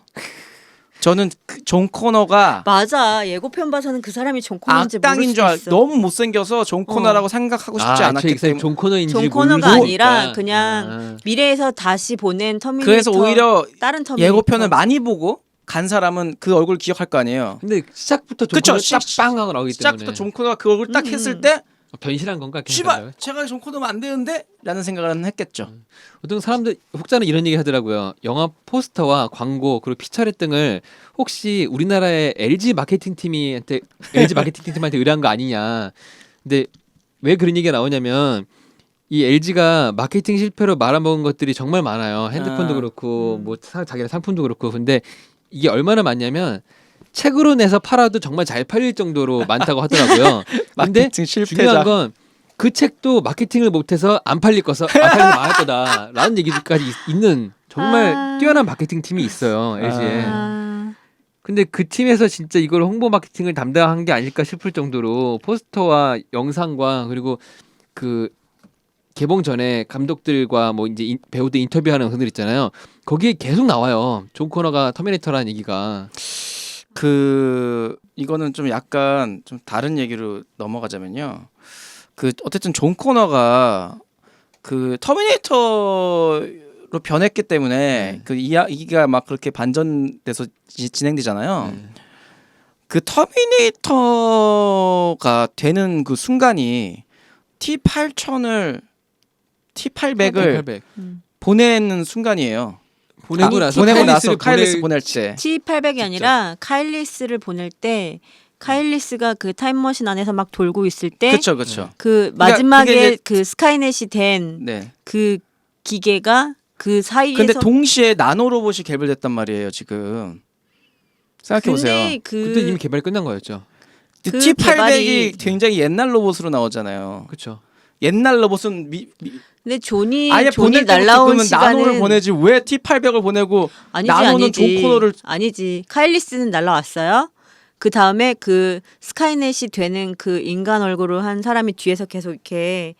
저는 존 코너가 맞아. 예고편 봐서는 그 사람이 존 코너인지 모를 악당인 수도 줄 있어. 너무 못생겨서 존 코너라고 생각하고 싶지 않았기 때문에. 존 코너인지 존 코너가 모르니까. 아니라 그냥 미래에서 다시 보낸 터미네이터. 그래서 오히려 다른 터미네이터. 예고편을 많이 보고 간 사람은 그 얼굴 기억할 거 아니에요. 근데 시작부터 존 그쵸, 코너 딱빵 하고 나오기 때문에 시작부터 존 코너가 그 얼굴 딱 했을 때 변신한 건가? 씨발 제가 존 코너면 안 되는데 라는 생각을 했겠죠. 보통 사람들 혹자는 이런 얘기 하더라고요. 영화 포스터와 광고 그리고 피처렛 등을 혹시 우리나라의 LG 마케팅 팀한테 의뢰한 거 아니냐. 근데 왜 그런 얘기가 나오냐면 이 LG가 마케팅 실패로 말아먹은 것들이 정말 많아요. 핸드폰도 그렇고 뭐 자기네 상품도 그렇고. 근데 이게 얼마나 많냐면 책으로 내서 팔아도 정말 잘 팔릴 정도로 많다고 하더라고요. 근데 마케팅 실패자. 중요한 건 그 책도 마케팅을 못해서 안 팔릴 거서 안 팔리면 망할 거다라는 얘기까지 있는 정말 뛰어난 마케팅 팀이 있어요 LG에. 근데 그 팀에서 진짜 이걸 홍보 마케팅을 담당한 게 아닐까 싶을 정도로 포스터와 영상과 그리고 그 개봉 전에 감독들과 뭐 이제 배우들 인터뷰하는 영상들 있잖아요. 거기에 계속 나와요. 존 코너가 터미네이터라는 얘기가. 이거는 좀 약간 좀 다른 얘기로 넘어가자면요. 어쨌든 존 코너가 그 터미네이터로 변했기 때문에 그 이야기가 막 그렇게 반전돼서 진행되잖아요. 그 터미네이터가 되는 그 순간이 T800을 보내는 순간이에요. 보내고 나서 보내고 나서 카일리스를 카일리스 보낼 때. T800이 아니라 카일리스를 보낼 때 카일리스가 그 타임머신 안에서 막 돌고 있을 때 그렇죠, 그렇죠. 그 그러니까 마지막에 그게 이제- 그 스카이넷이 된 네. 그 기계가 그 사이에서 근데 동시에 나노 로봇이 개발됐단 말이에요, 지금. 생각해 보세요. 근데 그때 이미 개발이 끝난 거였죠. 그 T800이 개발이- 굉장히 옛날 로봇으로 나오잖아요. 그렇죠. 옛날 로봇은 근데 존이 아예 보낼 때부터 날라온 그러면 나노를 시간은 보내지 왜 T800을 보내고 아니지 나노는 아니지 존 코너를- 아니지 카일리스는 날라왔어요. 그 다음에 그 스카이넷이 되는 그 인간 얼굴을 한 사람이 뒤에서 계속 이렇게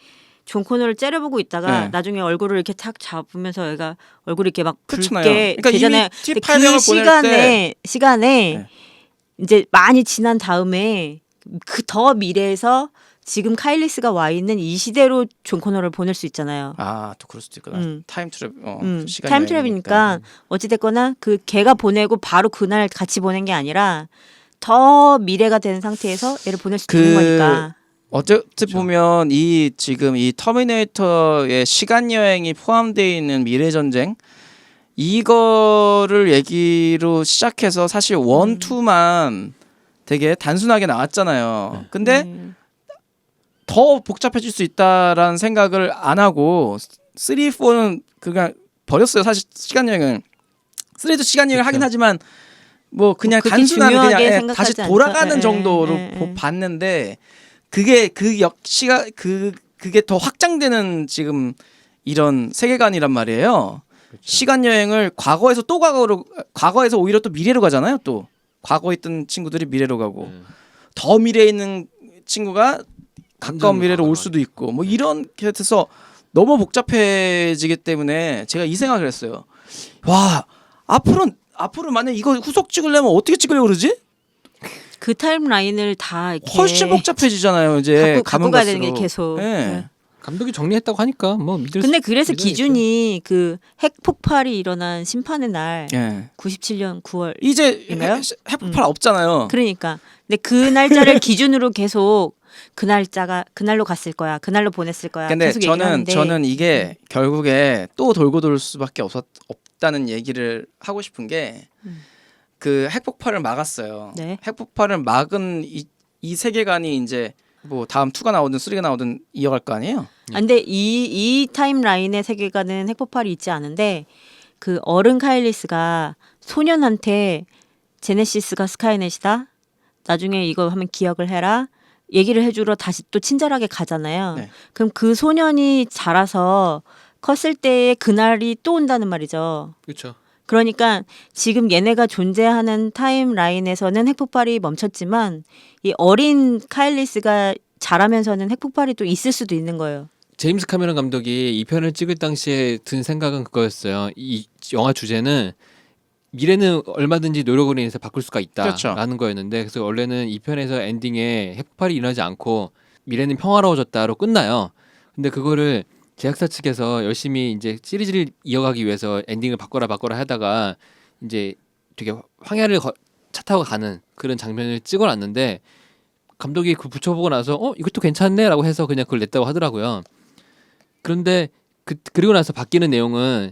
존 코너를 째려보고 있다가 네. 나중에 얼굴을 이렇게 탁 잡으면서 얘가 얼굴이 이렇게 막 그렇잖아요. 붉게 그러니까 되잖아요. 이미 근데 T800을 그 시간에 네. 이제 많이 지난 다음에 그 더 미래에서 지금 카일리스가 와 있는 이 시대로 존 코너를 보낼 수 있잖아요. 아, 또 그럴 수도 있구나. 타임 시간 트랩이니까 어찌됐거나 그 걔가 보내고 바로 그날 같이 보낸 게 아니라 더 미래가 된 상태에서 얘를 보낼 수 있는 거니까. 어쨌든 보면 이 지금 이 터미네이터의 시간 여행이 포함되어 있는 미래 전쟁 이거를 얘기로 시작해서 사실 원, 투만 되게 단순하게 나왔잖아요. 근데 더 복잡해질 수 있다라는 생각을 안 하고 3, 4는 그냥 버렸어요. 사실 시간 여행을 3도 시간 여행을 하긴 하지만 뭐 그냥 그렇게 단순한 그냥 중요하게 다시 생각하지 돌아가는 않죠. 정도로 봤는데 그게 그 역시가 그게 더 확장되는 지금 이런 세계관이란 말이에요. 시간 여행을 과거에서 또 과거에서 오히려 또 미래로 가잖아요. 또 과거에 있던 친구들이 미래로 가고 더 미래에 있는 친구가 가까운 미래로 올 수도 있고 뭐 이런 게 돼서 너무 복잡해지기 때문에 제가 이 생각을 했어요. 와 앞으로 만약 이거 후속 찍으려면 어떻게 찍으려고 그러지? 그 타임라인을 다 이렇게 훨씬 복잡해지잖아요. 이제 갖고 가면 가야 되는 게 갈수록. 계속. 네. 감독이 정리했다고 하니까 뭐 믿을 근데 그래서 믿어야겠죠. 기준이 그 핵 폭발이 일어난 심판의 날 예. 97년 9월 이제 인가요? 핵폭발 없잖아요. 그러니까 근데 그 날짜를 기준으로 계속 그 날짜가 그날로 갔을 거야. 그날로 보냈을 거야. 근데 계속 얘기를 하는데 저는 이게 결국에 또 돌고 돌 수밖에 없다는 얘기를 하고 싶은 게 그 핵폭발을 막았어요. 네. 핵폭발을 막은 이 세계관이 이제 뭐 다음 2가 나오든 3가 나오든 이어갈 거 아니에요? 근데 이 타임라인의 세계관은 핵폭발이 있지 않은데 그 어른 카일리스가 소년한테 제네시스가 스카이넷이다. 나중에 이거 하면 기억을 해라. 얘기를 해주러 다시 또 친절하게 가잖아요. 네. 그럼 그 소년이 자라서 컸을 때의 그날이 또 온다는 말이죠. 그렇죠. 그러니까 지금 얘네가 존재하는 타임라인에서는 핵폭발이 멈췄지만 이 어린 카일리스가 자라면서는 핵폭발이 또 있을 수도 있는 거예요. 제임스 카메론 감독이 이 편을 찍을 당시에 든 생각은 그거였어요. 이 영화 주제는 미래는 얼마든지 노력으로 인해서 바꿀 수가 있다라는 그렇죠. 거였는데 그래서 원래는 이 편에서 엔딩에 핵폭발이 일어나지 않고 미래는 평화로워졌다로 끝나요. 근데 그거를 제작사 측에서 열심히 이제 시리즈를 이어가기 위해서 엔딩을 바꿔라 하다가 이제 되게 황야를 차 타고 가는 그런 장면을 찍어놨는데 감독이 그 붙여보고 나서 이것도 괜찮네라고 해서 그냥 그걸 냈다고 하더라고요. 그런데 그리고 나서 바뀌는 내용은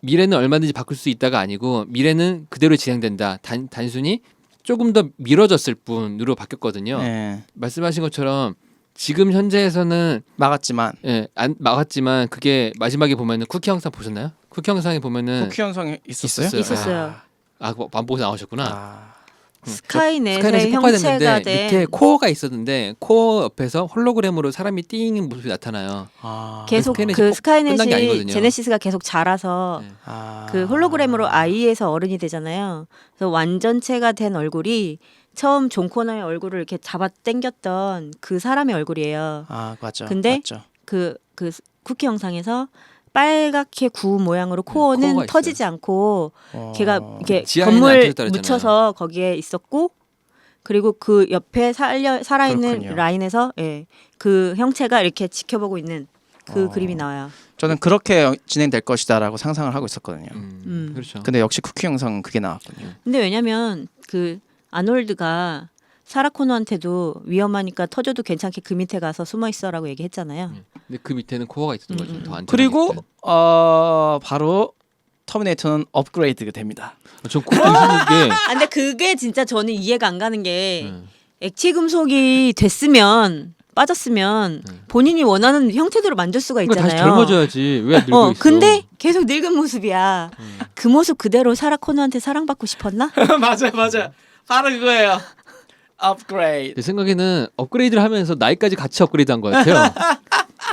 미래는 얼마든지 바꿀 수 있다가 아니고 미래는 그대로 진행된다. 단순히 조금 더 미뤄졌을 뿐으로 바뀌었거든요. 예. 말씀하신 것처럼 지금 현재에서는 막았지만 안 막았지만 그게 마지막에 보면은 쿠키 영상 보셨나요? 쿠키 영상에 보면은 쿠키 현상이 있었어요? 있었어요. 안 보고 나오셨구나. 아. 스카이넷의 스카이넷이 형체가 폭발됐는데 된 밑에 코어가 있었는데 코어 옆에서 홀로그램으로 사람이 띵는 모습이 나타나요. 계속 스카이넷이 그 끝난 게 스카이넷이 아니거든요. 제네시스가 계속 자라서 네. 그 홀로그램으로 아이에서 어른이 되잖아요. 그래서 완전체가 된 얼굴이 처음 존 코너의 얼굴을 이렇게 잡아 당겼던 그 사람의 얼굴이에요. 아 맞죠. 근데 맞죠. 그 쿠키 영상에서 빨갛게 구운 모양으로 코어는 코어가 터지지 않고 걔가 이렇게 지하에는 안 건물 터졌다 그랬잖아요. 묻혀서 거기에 있었고 그리고 그 옆에 살아있는 그렇군요. 라인에서 그 형체가 이렇게 지켜보고 있는 그 그림이 나와요. 저는 그렇게 진행될 것이다라고 상상을 하고 있었거든요. 그렇죠. 근데 역시 쿠키 영상 그게 나왔군요. 근데 왜냐면 그 아놀드가 사라 코너한테도 위험하니까 터져도 괜찮게 그 밑에 가서 숨어 있어라고 얘기했잖아요. 근데 그 밑에는 코어가 있었던 거죠. 더 안전하게. 그리고 바로 터미네이터는 업그레이드가 됩니다. 전 그것도 있는 게 아, 근데 그게 진짜 저는 이해가 안 가는 게 음. 액체 금속이 됐으면 빠졌으면 본인이 원하는 형태대로 만들 수가 그러니까 있잖아요. 다시 젊어져야지. 왜 늙어 있어? 근데 계속 늙은 모습이야. 그 모습 그대로 사라 코너한테 사랑받고 싶었나? 맞아요. 바로 그거예요. 업그레이드. 내 생각에는 업그레이드를 하면서 나이까지 같이 업그레이드한 것 같아요.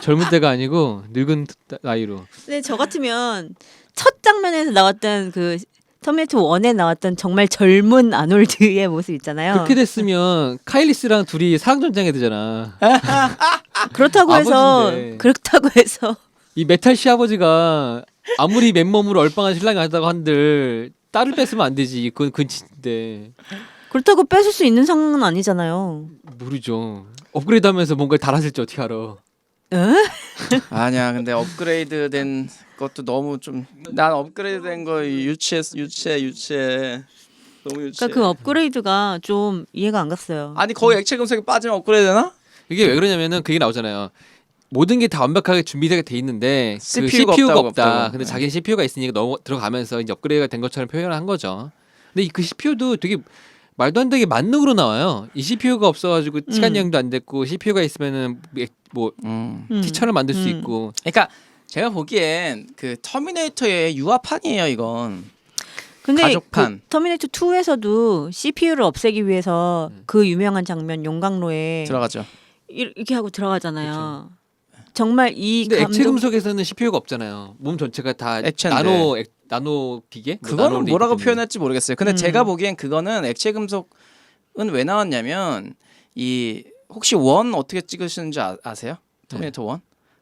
젊은 때가 아니고 늙은 나이로. 근데 저 같으면 첫 장면에서 나왔던 그 터미네이터 1에 나왔던 정말 젊은 아놀드의 모습 있잖아요. 그렇게 됐으면 카일리스랑 둘이 사랑전쟁해야 되잖아. 그렇다고 해서 아버지인데. 이 메탈 시아버지가 아무리 맨몸으로 얼빵한 신랑이 하다고 한들 딸을 뺐으면 안 되지. 그건 근친인데. 그렇다고 뺏을 수 있는 상황은 아니잖아요. 모르죠. 업그레이드하면서 뭔가를 달았을지 어떻게 알아? 아니야. 근데 업그레이드된 것도 너무 좀 난 업그레이드된 거 유치해. 너무 유치해. 그러니까 그 업그레이드가 좀 이해가 안 갔어요. 아니 거의 액체 금속이 빠지면 업그레이드 되나? 이게 왜 그러냐면은 그게 나오잖아요. 모든 게 다 완벽하게 준비되게 돼 있는데 그 CPU가 CPU가 없다고. 없다. 근데 자기 CPU가 있으니까 넘어 들어가면서 이제 업그레이드가 된 것처럼 표현을 한 거죠. 근데 그 CPU도 되게 말도 안 되게 만능으로 나와요. 이 CPU가 없어가지고 시간 여행도 안 됐고 CPU가 있으면은 뭐 티처를 만들 수 있고. 그러니까 제가 보기엔 그 터미네이터의 유화판이에요 이건. 근데 가족판. 그 터미네이터 2에서도 CPU를 없애기 위해서 그 유명한 장면 용광로에 들어가죠. 이렇게 하고 들어가잖아요. 정말 이 근데 액체 감독 금속에서는 CPU가 없잖아요. 몸 전체가 다 액체인데. 나노 기계? 그거는 뭐라고 때문에. 표현할지 모르겠어요. 근데 제가 보기엔 그거는 액체 금속은 왜 나왔냐면 이 혹시 원 어떻게 찍으시는지 아세요? 터미네이터 1?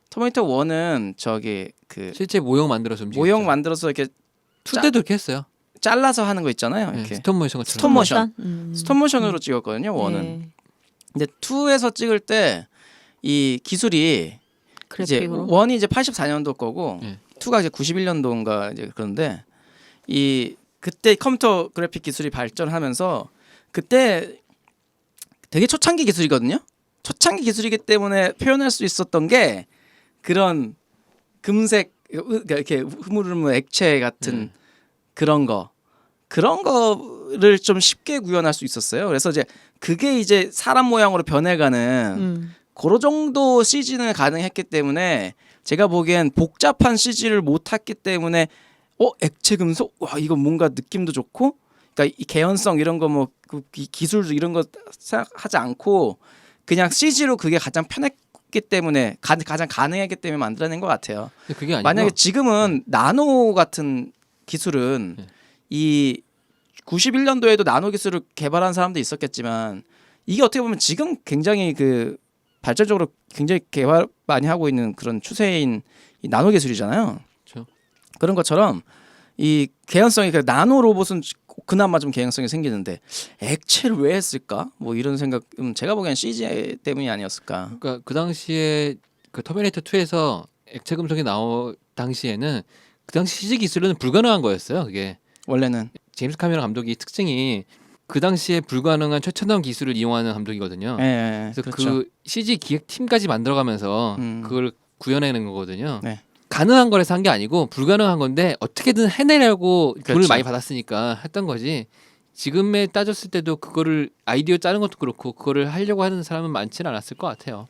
터미네이터 1은 저기 그 실제 모형 만들어서 움직이죠. 모형 만들어서 이렇게 투 때도 이렇게 했어요. 잘라서 하는 거 있잖아요. 네, 이렇게 스톱 모션 것처럼. 스톱 모션. 음. 스톱 모션으로 찍었거든요. 1은. 네. 근데 2에서 찍을 때 이 기술이 이제 그래픽으로 1이 이제 84년도 거고 네. 2가 이제 91년도인가 이제 그런데 이 그때 컴퓨터 그래픽 기술이 발전하면서 그때 되게 초창기 기술이거든요. 초창기 기술이기 때문에 표현할 수 있었던 게 그런 금색 이렇게 흐물흐물 액체 같은 그런 거를 좀 쉽게 구현할 수 있었어요. 그래서 이제 그게 이제 사람 모양으로 변해가는 그런 정도 CG는 가능했기 때문에 제가 보기엔 복잡한 CG를 못했기 때문에 액체 금속 와 이거 뭔가 느낌도 좋고 그러니까 이 개연성 이런 거 뭐 기술도 이런 거 생각하지 않고 그냥 CG로 그게 가장 편했기 때문에 가장 가능했기 때문에 만들어낸 것 같아요. 근데 그게 아니고 만약에 지금은 나노 같은 기술은 이 91년도에도 나노 기술을 개발한 사람도 있었겠지만 이게 어떻게 보면 지금 굉장히 그 발전적으로 굉장히 개발 많이 하고 있는 그런 추세인 이 나노 기술이잖아요. 그렇죠. 그런 것처럼 이 개연성이 그 나노 로봇은 그나마 좀 개연성이 생기는데 액체를 왜 했을까? 뭐 이런 생각 제가 보기엔 CG 때문이 아니었을까. 그러니까 그 당시에 그 터미네이터 2에서 액체 금속이 나올 당시에는 그 당시 CG 기술은 불가능한 거였어요. 그게 원래는 제임스 카메론 감독이 특징이 그 당시에 불가능한 최첨단 기술을 이용하는 감독이거든요. 예, 그래서 그렇죠. 그 CG 기획 팀까지 만들어가면서 그걸 구현해낸 거거든요. 네. 가능한 거라서 한 게 아니고 불가능한 건데 어떻게든 해내려고 돈을 그렇죠. 많이 받았으니까 했던 거지. 지금에 따졌을 때도 그거를 아이디어 짜는 것도 그렇고 그거를 하려고 하는 사람은 많지는 않았을 것 같아요.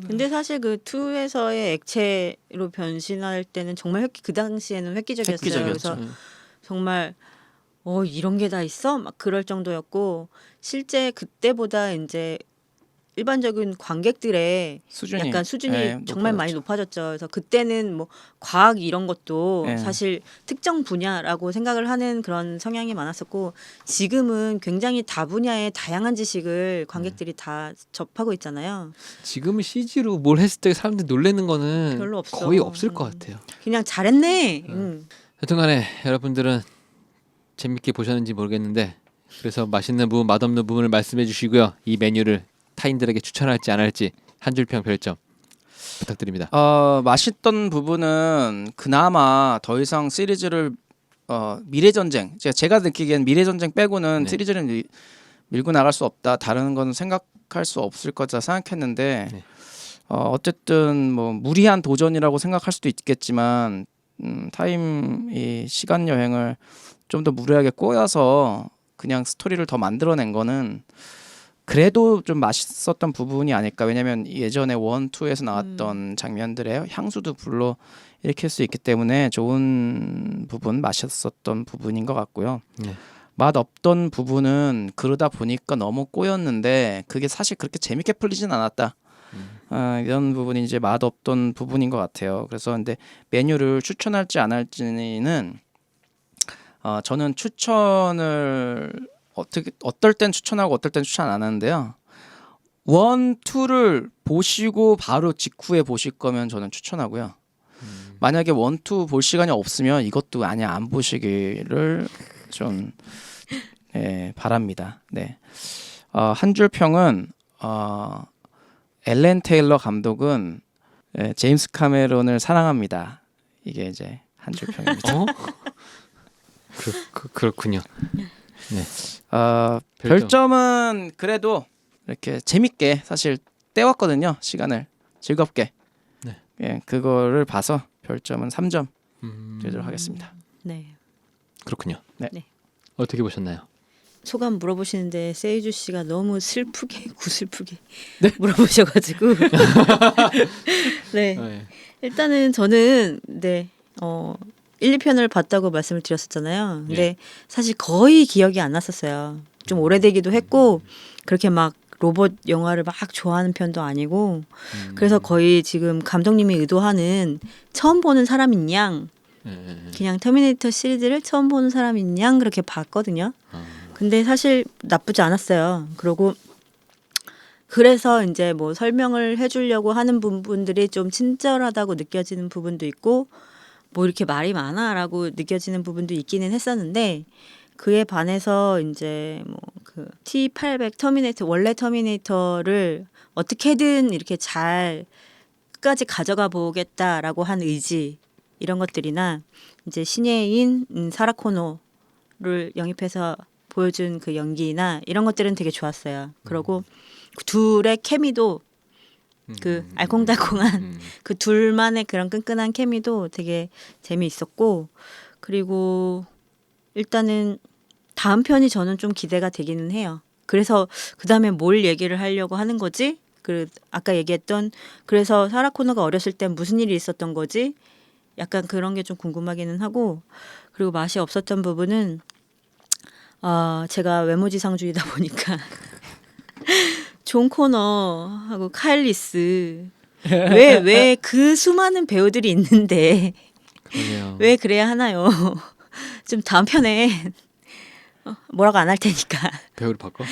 근데 사실 그 2에서의 액체로 변신할 때는 정말 그 당시에는 획기적이었어요. 획기적이었죠. 그래서 정말 이런 게 다 있어? 막 그럴 정도였고 실제 그때보다 이제 일반적인 관객들의 수준이 약간 수준이 예, 정말 많이 높아졌죠. 높아졌죠. 그래서 그때는 뭐 과학 이런 것도 예. 사실 특정 분야라고 생각을 하는 그런 성향이 많았었고 지금은 굉장히 다 분야의 다양한 지식을 관객들이 다 접하고 있잖아요. 지금은 CG로 뭘 했을 때 사람들이 놀라는 거는 별로 없어. 거의 없을 것 같아요. 그냥 잘했네. 하여튼간에 여러분들은 재밌게 보셨는지 모르겠는데 그래서 맛있는 부분 맛없는 부분을 말씀해 주시고요. 이 메뉴를 타인들에게 추천할지 안 할지 한 줄평 별점 부탁드립니다. 맛있던 부분은 그나마 더 이상 시리즈를 미래전쟁 제가 느끼기엔 미래전쟁 빼고는 네. 시리즈를 밀고 나갈 수 없다. 다른 건 생각할 수 없을 거다 생각했는데 네. 어쨌든 뭐 무리한 도전이라고 생각할 수도 있겠지만 타임 이 시간 여행을 좀 더 무리하게 꼬여서 그냥 스토리를 더 만들어낸 거는 그래도 좀 맛있었던 부분이 아닐까. 왜냐면 예전에 1, 2에서 나왔던 장면들의 향수도 불러 일으킬 수 있기 때문에 좋은 부분, 맛있었던 부분인 것 같고요. 네. 맛 없던 부분은 그러다 보니까 너무 꼬였는데 그게 사실 그렇게 재밌게 풀리진 않았다. 이런 부분이 이제 맛 없던 부분인 것 같아요. 그래서 근데 메뉴를 추천할지 안 할지는 저는 추천을 어떨 땐 추천하고 어떨 땐 추천 안 하는데요. 1, 2를 보시고 바로 직후에 보실 거면 저는 추천하고요. 만약에 1, 2 볼 시간이 없으면 이것도 아니야 안 보시기를 좀 바랍니다. 네. 한 줄 평은 앨런 테일러 감독은 제임스 카메론을 사랑합니다. 이게 이제 한 줄 평입니다. 어? 그렇군요. 네. 별점은 그래도 이렇게 재밌게 사실 때웠거든요. 시간을 즐겁게. 네. 예, 그거를 봐서 별점은 3점 드리도록 하겠습니다. 네. 그렇군요. 네. 네. 어떻게 보셨나요? 소감 물어보시는데 세이주 씨가 너무 슬프게 구슬프게 물어보셔가지고 네. 네. 일단은 저는 1, 2편을 봤다고 말씀을 드렸었잖아요. 근데 사실 거의 기억이 안 났었어요. 좀 오래되기도 했고 그렇게 막 로봇 영화를 막 좋아하는 편도 아니고 그래서 거의 지금 감독님이 의도하는 처음 보는 사람인 양 그냥 터미네이터 시리즈를 처음 보는 사람인 양 그렇게 봤거든요. 근데 사실 나쁘지 않았어요. 그리고 그래서 이제 뭐 설명을 해주려고 하는 부분들이 좀 친절하다고 느껴지는 부분도 있고 뭐 이렇게 말이 많아라고 느껴지는 부분도 있기는 했었는데 그에 반해서 이제 뭐 그 T800 터미네이터 원래 터미네이터를 어떻게든 이렇게 잘 끝까지 가져가 보겠다라고 한 의지 이런 것들이나 이제 신예인 사라 코노를 영입해서 보여준 그 연기나 이런 것들은 되게 좋았어요. 그리고 둘의 케미도 그 알콩달콩한 그 둘만의 그런 끈끈한 케미도 되게 재미있었고 그리고 일단은 다음 편이 저는 좀 기대가 되기는 해요. 그래서 그 다음에 뭘 얘기를 하려고 하는 거지? 그 아까 얘기했던 그래서 사라 코너가 어렸을 땐 무슨 일이 있었던 거지? 약간 그런 게 좀 궁금하기는 하고 그리고 맛이 없었던 부분은 제가 외모지상주의다 보니까 존 코너하고 카일리스 왜 그 수많은 배우들이 있는데 그러네요. 왜 그래야 하나요? 좀 다음 편에 뭐라고 안 할 테니까 배우를 바꿔?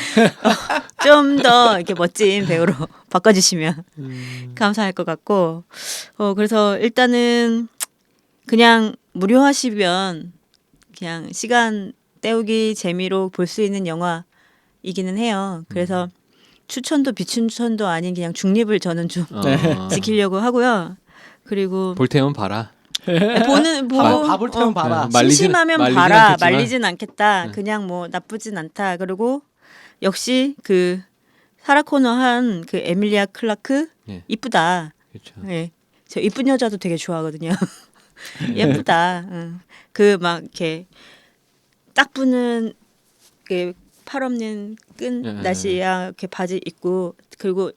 좀 더 이렇게 멋진 배우로 바꿔주시면 감사할 것 같고 그래서 일단은 그냥 무료하시면 그냥 시간 때우기 재미로 볼 수 있는 영화이기는 해요. 그래서 추천도 비추천도 아닌 그냥 중립을 저는 좀 지키려고 하고요. 그리고 볼 테면 봐라. 봐볼 테면 봐라. 심심하면 말리진 봐라. 않겠지만. 말리진 않겠다. 그냥 뭐 나쁘진 않다. 그리고 역시 그 사라 코너 한 그 에밀리아 클라크 예. 이쁘다. 그렇죠. 예. 저 이쁜 여자도 되게 좋아하거든요. 예쁘다. 그 막 이렇게 딱 붙는 그 팔 없는 끈 나시야 이렇게 바지 입고 그리고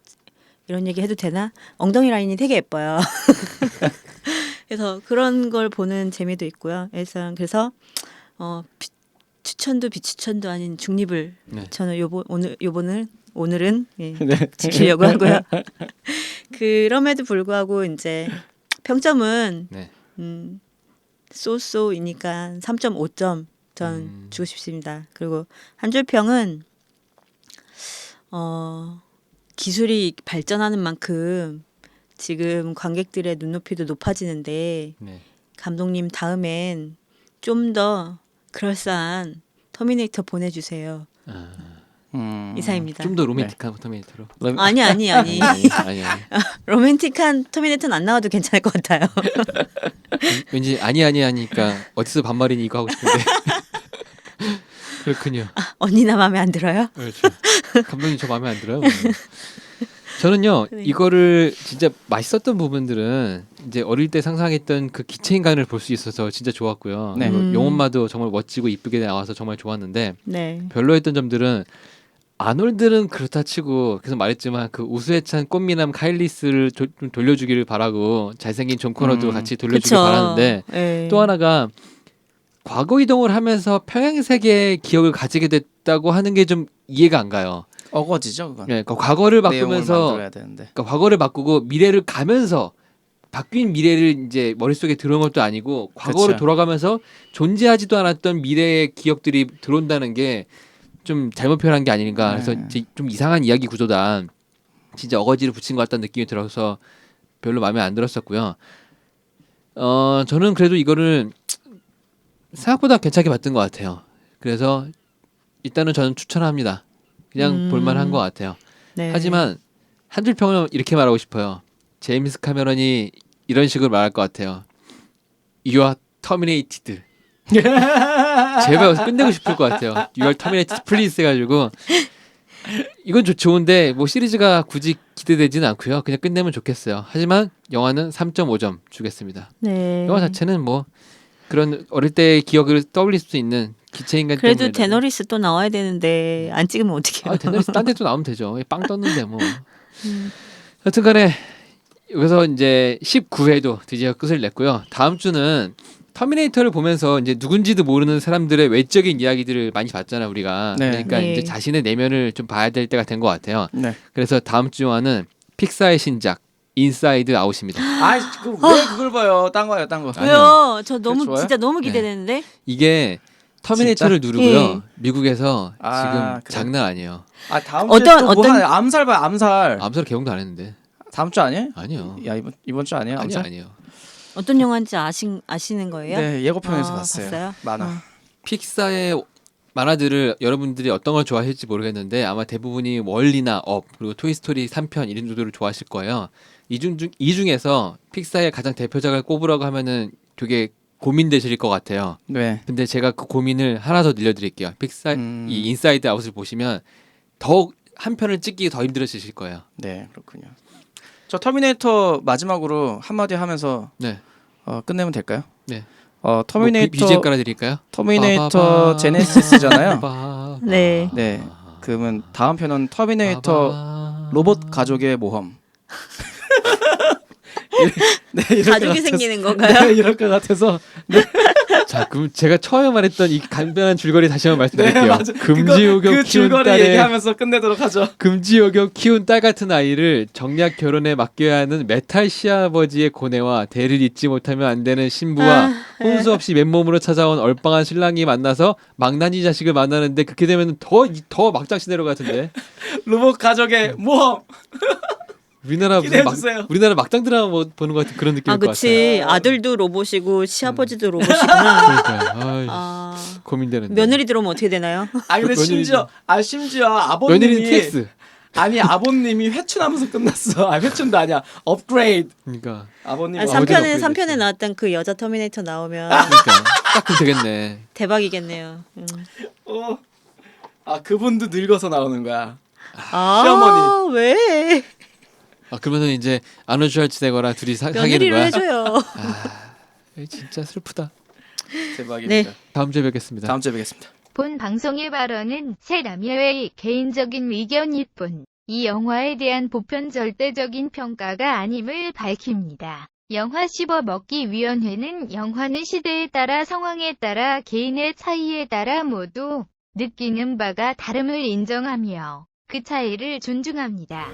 이런 얘기 해도 되나? 엉덩이 라인이 되게 예뻐요. 그래서 그런 걸 보는 재미도 있고요. 그래서 추천도 비추천도 아닌 중립을 저는 오늘은 지키려고 하고요. 그럼에도 불구하고 이제 평점은 쏘쏘이니까 3.5점 전 주고 싶습니다. 그리고 한 줄 평은 기술이 발전하는 만큼 지금 관객들의 눈높이도 높아지는데 감독님 다음엔 좀 더 그럴싸한 터미네이터 보내주세요. 이상입니다. 좀 더 로맨틱한 터미네이터로. 아니. 아니. 로맨틱한 터미네이터는 안 나와도 괜찮을 것 같아요. 왠지 아니 하니까 어디서 반말이니 이거 하고 싶은데. 그렇군요. 언니나 마음에 안 들어요? 그렇죠. 감독님 저 마음에 안 들어요. 저는요 네. 이거를 진짜 맛있었던 부분들은 이제 어릴 때 상상했던 그 기체인간을 볼 수 있어서 진짜 좋았고요. 네. 그리고 용엄마도 정말 멋지고 이쁘게 나와서 정말 좋았는데 네. 별로였던 점들은 아놀드는 그렇다 치고 계속 말했지만 그 우수에 찬 꽃미남 카일리스를 좀 돌려주기를 바라고 잘생긴 존 코너도 같이 돌려주길 그쵸. 바라는데 네. 또 하나가 과거 이동을 하면서 평행 세계의 기억을 가지게 됐다고 하는 게 좀 이해가 안 가요. 어거지죠 그건. 네, 그러니까 과거를 내용을 바꾸면서 만들어야 되는데. 그러니까 과거를 바꾸고 미래를 가면서 바뀐 미래를 이제 머릿속에 들어온 것도 아니고 과거로 그쵸. 돌아가면서 존재하지도 않았던 미래의 기억들이 들어온다는 게 좀 잘못 표현한 게 아닌가. 그래서 네. 이제 좀 이상한 이야기 구조다. 진짜 어거지를 붙인 것 같다는 느낌이 들어서 별로 마음에 안 들었었고요. 저는 그래도 이거를 생각보다 괜찮게 봤던 것 같아요. 그래서 일단은 저는 추천합니다. 그냥 볼만한 것 같아요. 네. 하지만 한 줄 평은 이렇게 말하고 싶어요. 제임스 카메런이 이런 식으로 말할 것 같아요. You are terminated. 제발 여기서 끝내고 싶을 것 같아요. You are terminated, please 해가지고 이건 좋은데 뭐 시리즈가 굳이 기대되지는 않고요. 그냥 끝내면 좋겠어요. 하지만 영화는 3.5점 주겠습니다. 네. 영화 자체는 뭐 그런 어릴 때의 기억을 떠올릴 수 있는 기체인간 그래도 때문에 데너리스 또 나와야 되는데 안 찍으면 어떡해요? 데너리스 딴 데 또 나오면 되죠. 빵 떴는데 뭐. 여튼간에 여기서 이제 19회도 드디어 끝을 냈고요. 다음 주는 터미네이터를 보면서 이제 누군지도 모르는 사람들의 외적인 이야기들을 많이 봤잖아요, 우리가. 네. 그러니까 네. 이제 자신의 내면을 좀 봐야 될 때가 된 것 같아요. 네. 그래서 다음 주 영화는 픽사의 신작 인사이드 아웃입니다. 왜 그걸 봐요? 딴 거요, 딴 거. 아니요. 왜요? 저 너무 좋아요? 진짜 너무 네. 기대되는데. 이게 터미네이터를 누르고요. 예. 미국에서 아, 지금 그래요? 장난 아니에요. 다음 어떤- 주에 또뭐 어떤- 하나 암살 봐요, 암살. 암살 개봉도 안 했는데. 다음 주 아니에요? 아니요. 야 이번 주 아니에요? 암살? 아니요. 어떤 영화인지 아시는 거예요? 네, 예고편에서 아, 봤어요. 봤어요? 만화. 픽사의 만화들을 여러분들이 어떤 걸 좋아하실지 모르겠는데 아마 대부분이 월리나 업 그리고 토이스토리 3편 이런 정도를 좋아하실 거예요. 이 중에서 픽사의 가장 대표작을 꼽으라고 하면은 되게 고민되실 것 같아요. 네. 근데 제가 그 고민을 하나 더 늘려드릴게요. 픽사 이 인사이드 아웃을 보시면 더 한 편을 찍기 더 힘들어지실 거예요. 네, 그렇군요. 저 터미네이터 마지막으로 한마디 하면서 네. 끝내면 될까요? 네. 터미네이터 BGM 깔아드릴까요? 터미네이터 빠바바. 제네시스잖아요. 빠바바. 네. 네. 그러면 다음 편은 터미네이터 빠바바. 로봇 가족의 모험. 네, 이럴 가족이 것 같아서- 생기는 건가요? 네, 이럴 것 같아서. 자, 그럼 제가 처음에 말했던 이 간단한 줄거리 다시 한번 말씀드릴게요. 네, 맞아. 금지옥역 그 키운 줄거리 딸의 얘기하면서 끝내도록 하죠. 금지옥역 키운 딸 같은 아이를 정략 결혼에 맡겨야 하는 메탈 시아버지의 고뇌와 대를 잊지 못하면 안 되는 신부와 혼수 없이 맨몸으로 찾아온 얼빵한 신랑이 만나서 망나니 자식을 만나는데 그렇게 되면 더 막장 시대로 같은데. 로봇 가족의 모험. 우리나라 무슨 기대해주세요. 우리나라 막장 드라마 보는 것 같은 그런 느낌일 아, 것 같아요. 그치. 아들도 로봇이고 시아버지도 로봇이구나. 그러니까요. 아이, 아, 고민되는데. 며느리 들어오면 어떻게 되나요? 근데 며느리죠. 심지어 아버님이 며느리는 TX. 아니 아버님이 회춘하면서 끝났어. 회춘도 아니야. 업그레이드. 그러니까 아버님. 아니, 어디가 3편에 업그레이드 나왔던 그 여자 터미네이터 나오면 딱 그럼 되겠네. 대박이겠네요. 그분도 늙어서 나오는 거야. 아, 시어머니. 왜? 그러면은 이제 아노 슈왈츠네거랑 둘이 사귀는 며느리를 거야. 해줘요. 진짜 슬프다. 대박입니다. 네. 다음 주에 뵙겠습니다. 다음 주에 뵙겠습니다. 본 방송의 발언은 새 남녀의 개인적인 의견일 뿐, 이 영화에 대한 보편 절대적인 평가가 아님을 밝힙니다. 영화 씹어먹기위원회는 영화는 시대에 따라 상황에 따라 개인의 차이에 따라 모두 느끼는 바가 다름을 인정하며 그 차이를 존중합니다.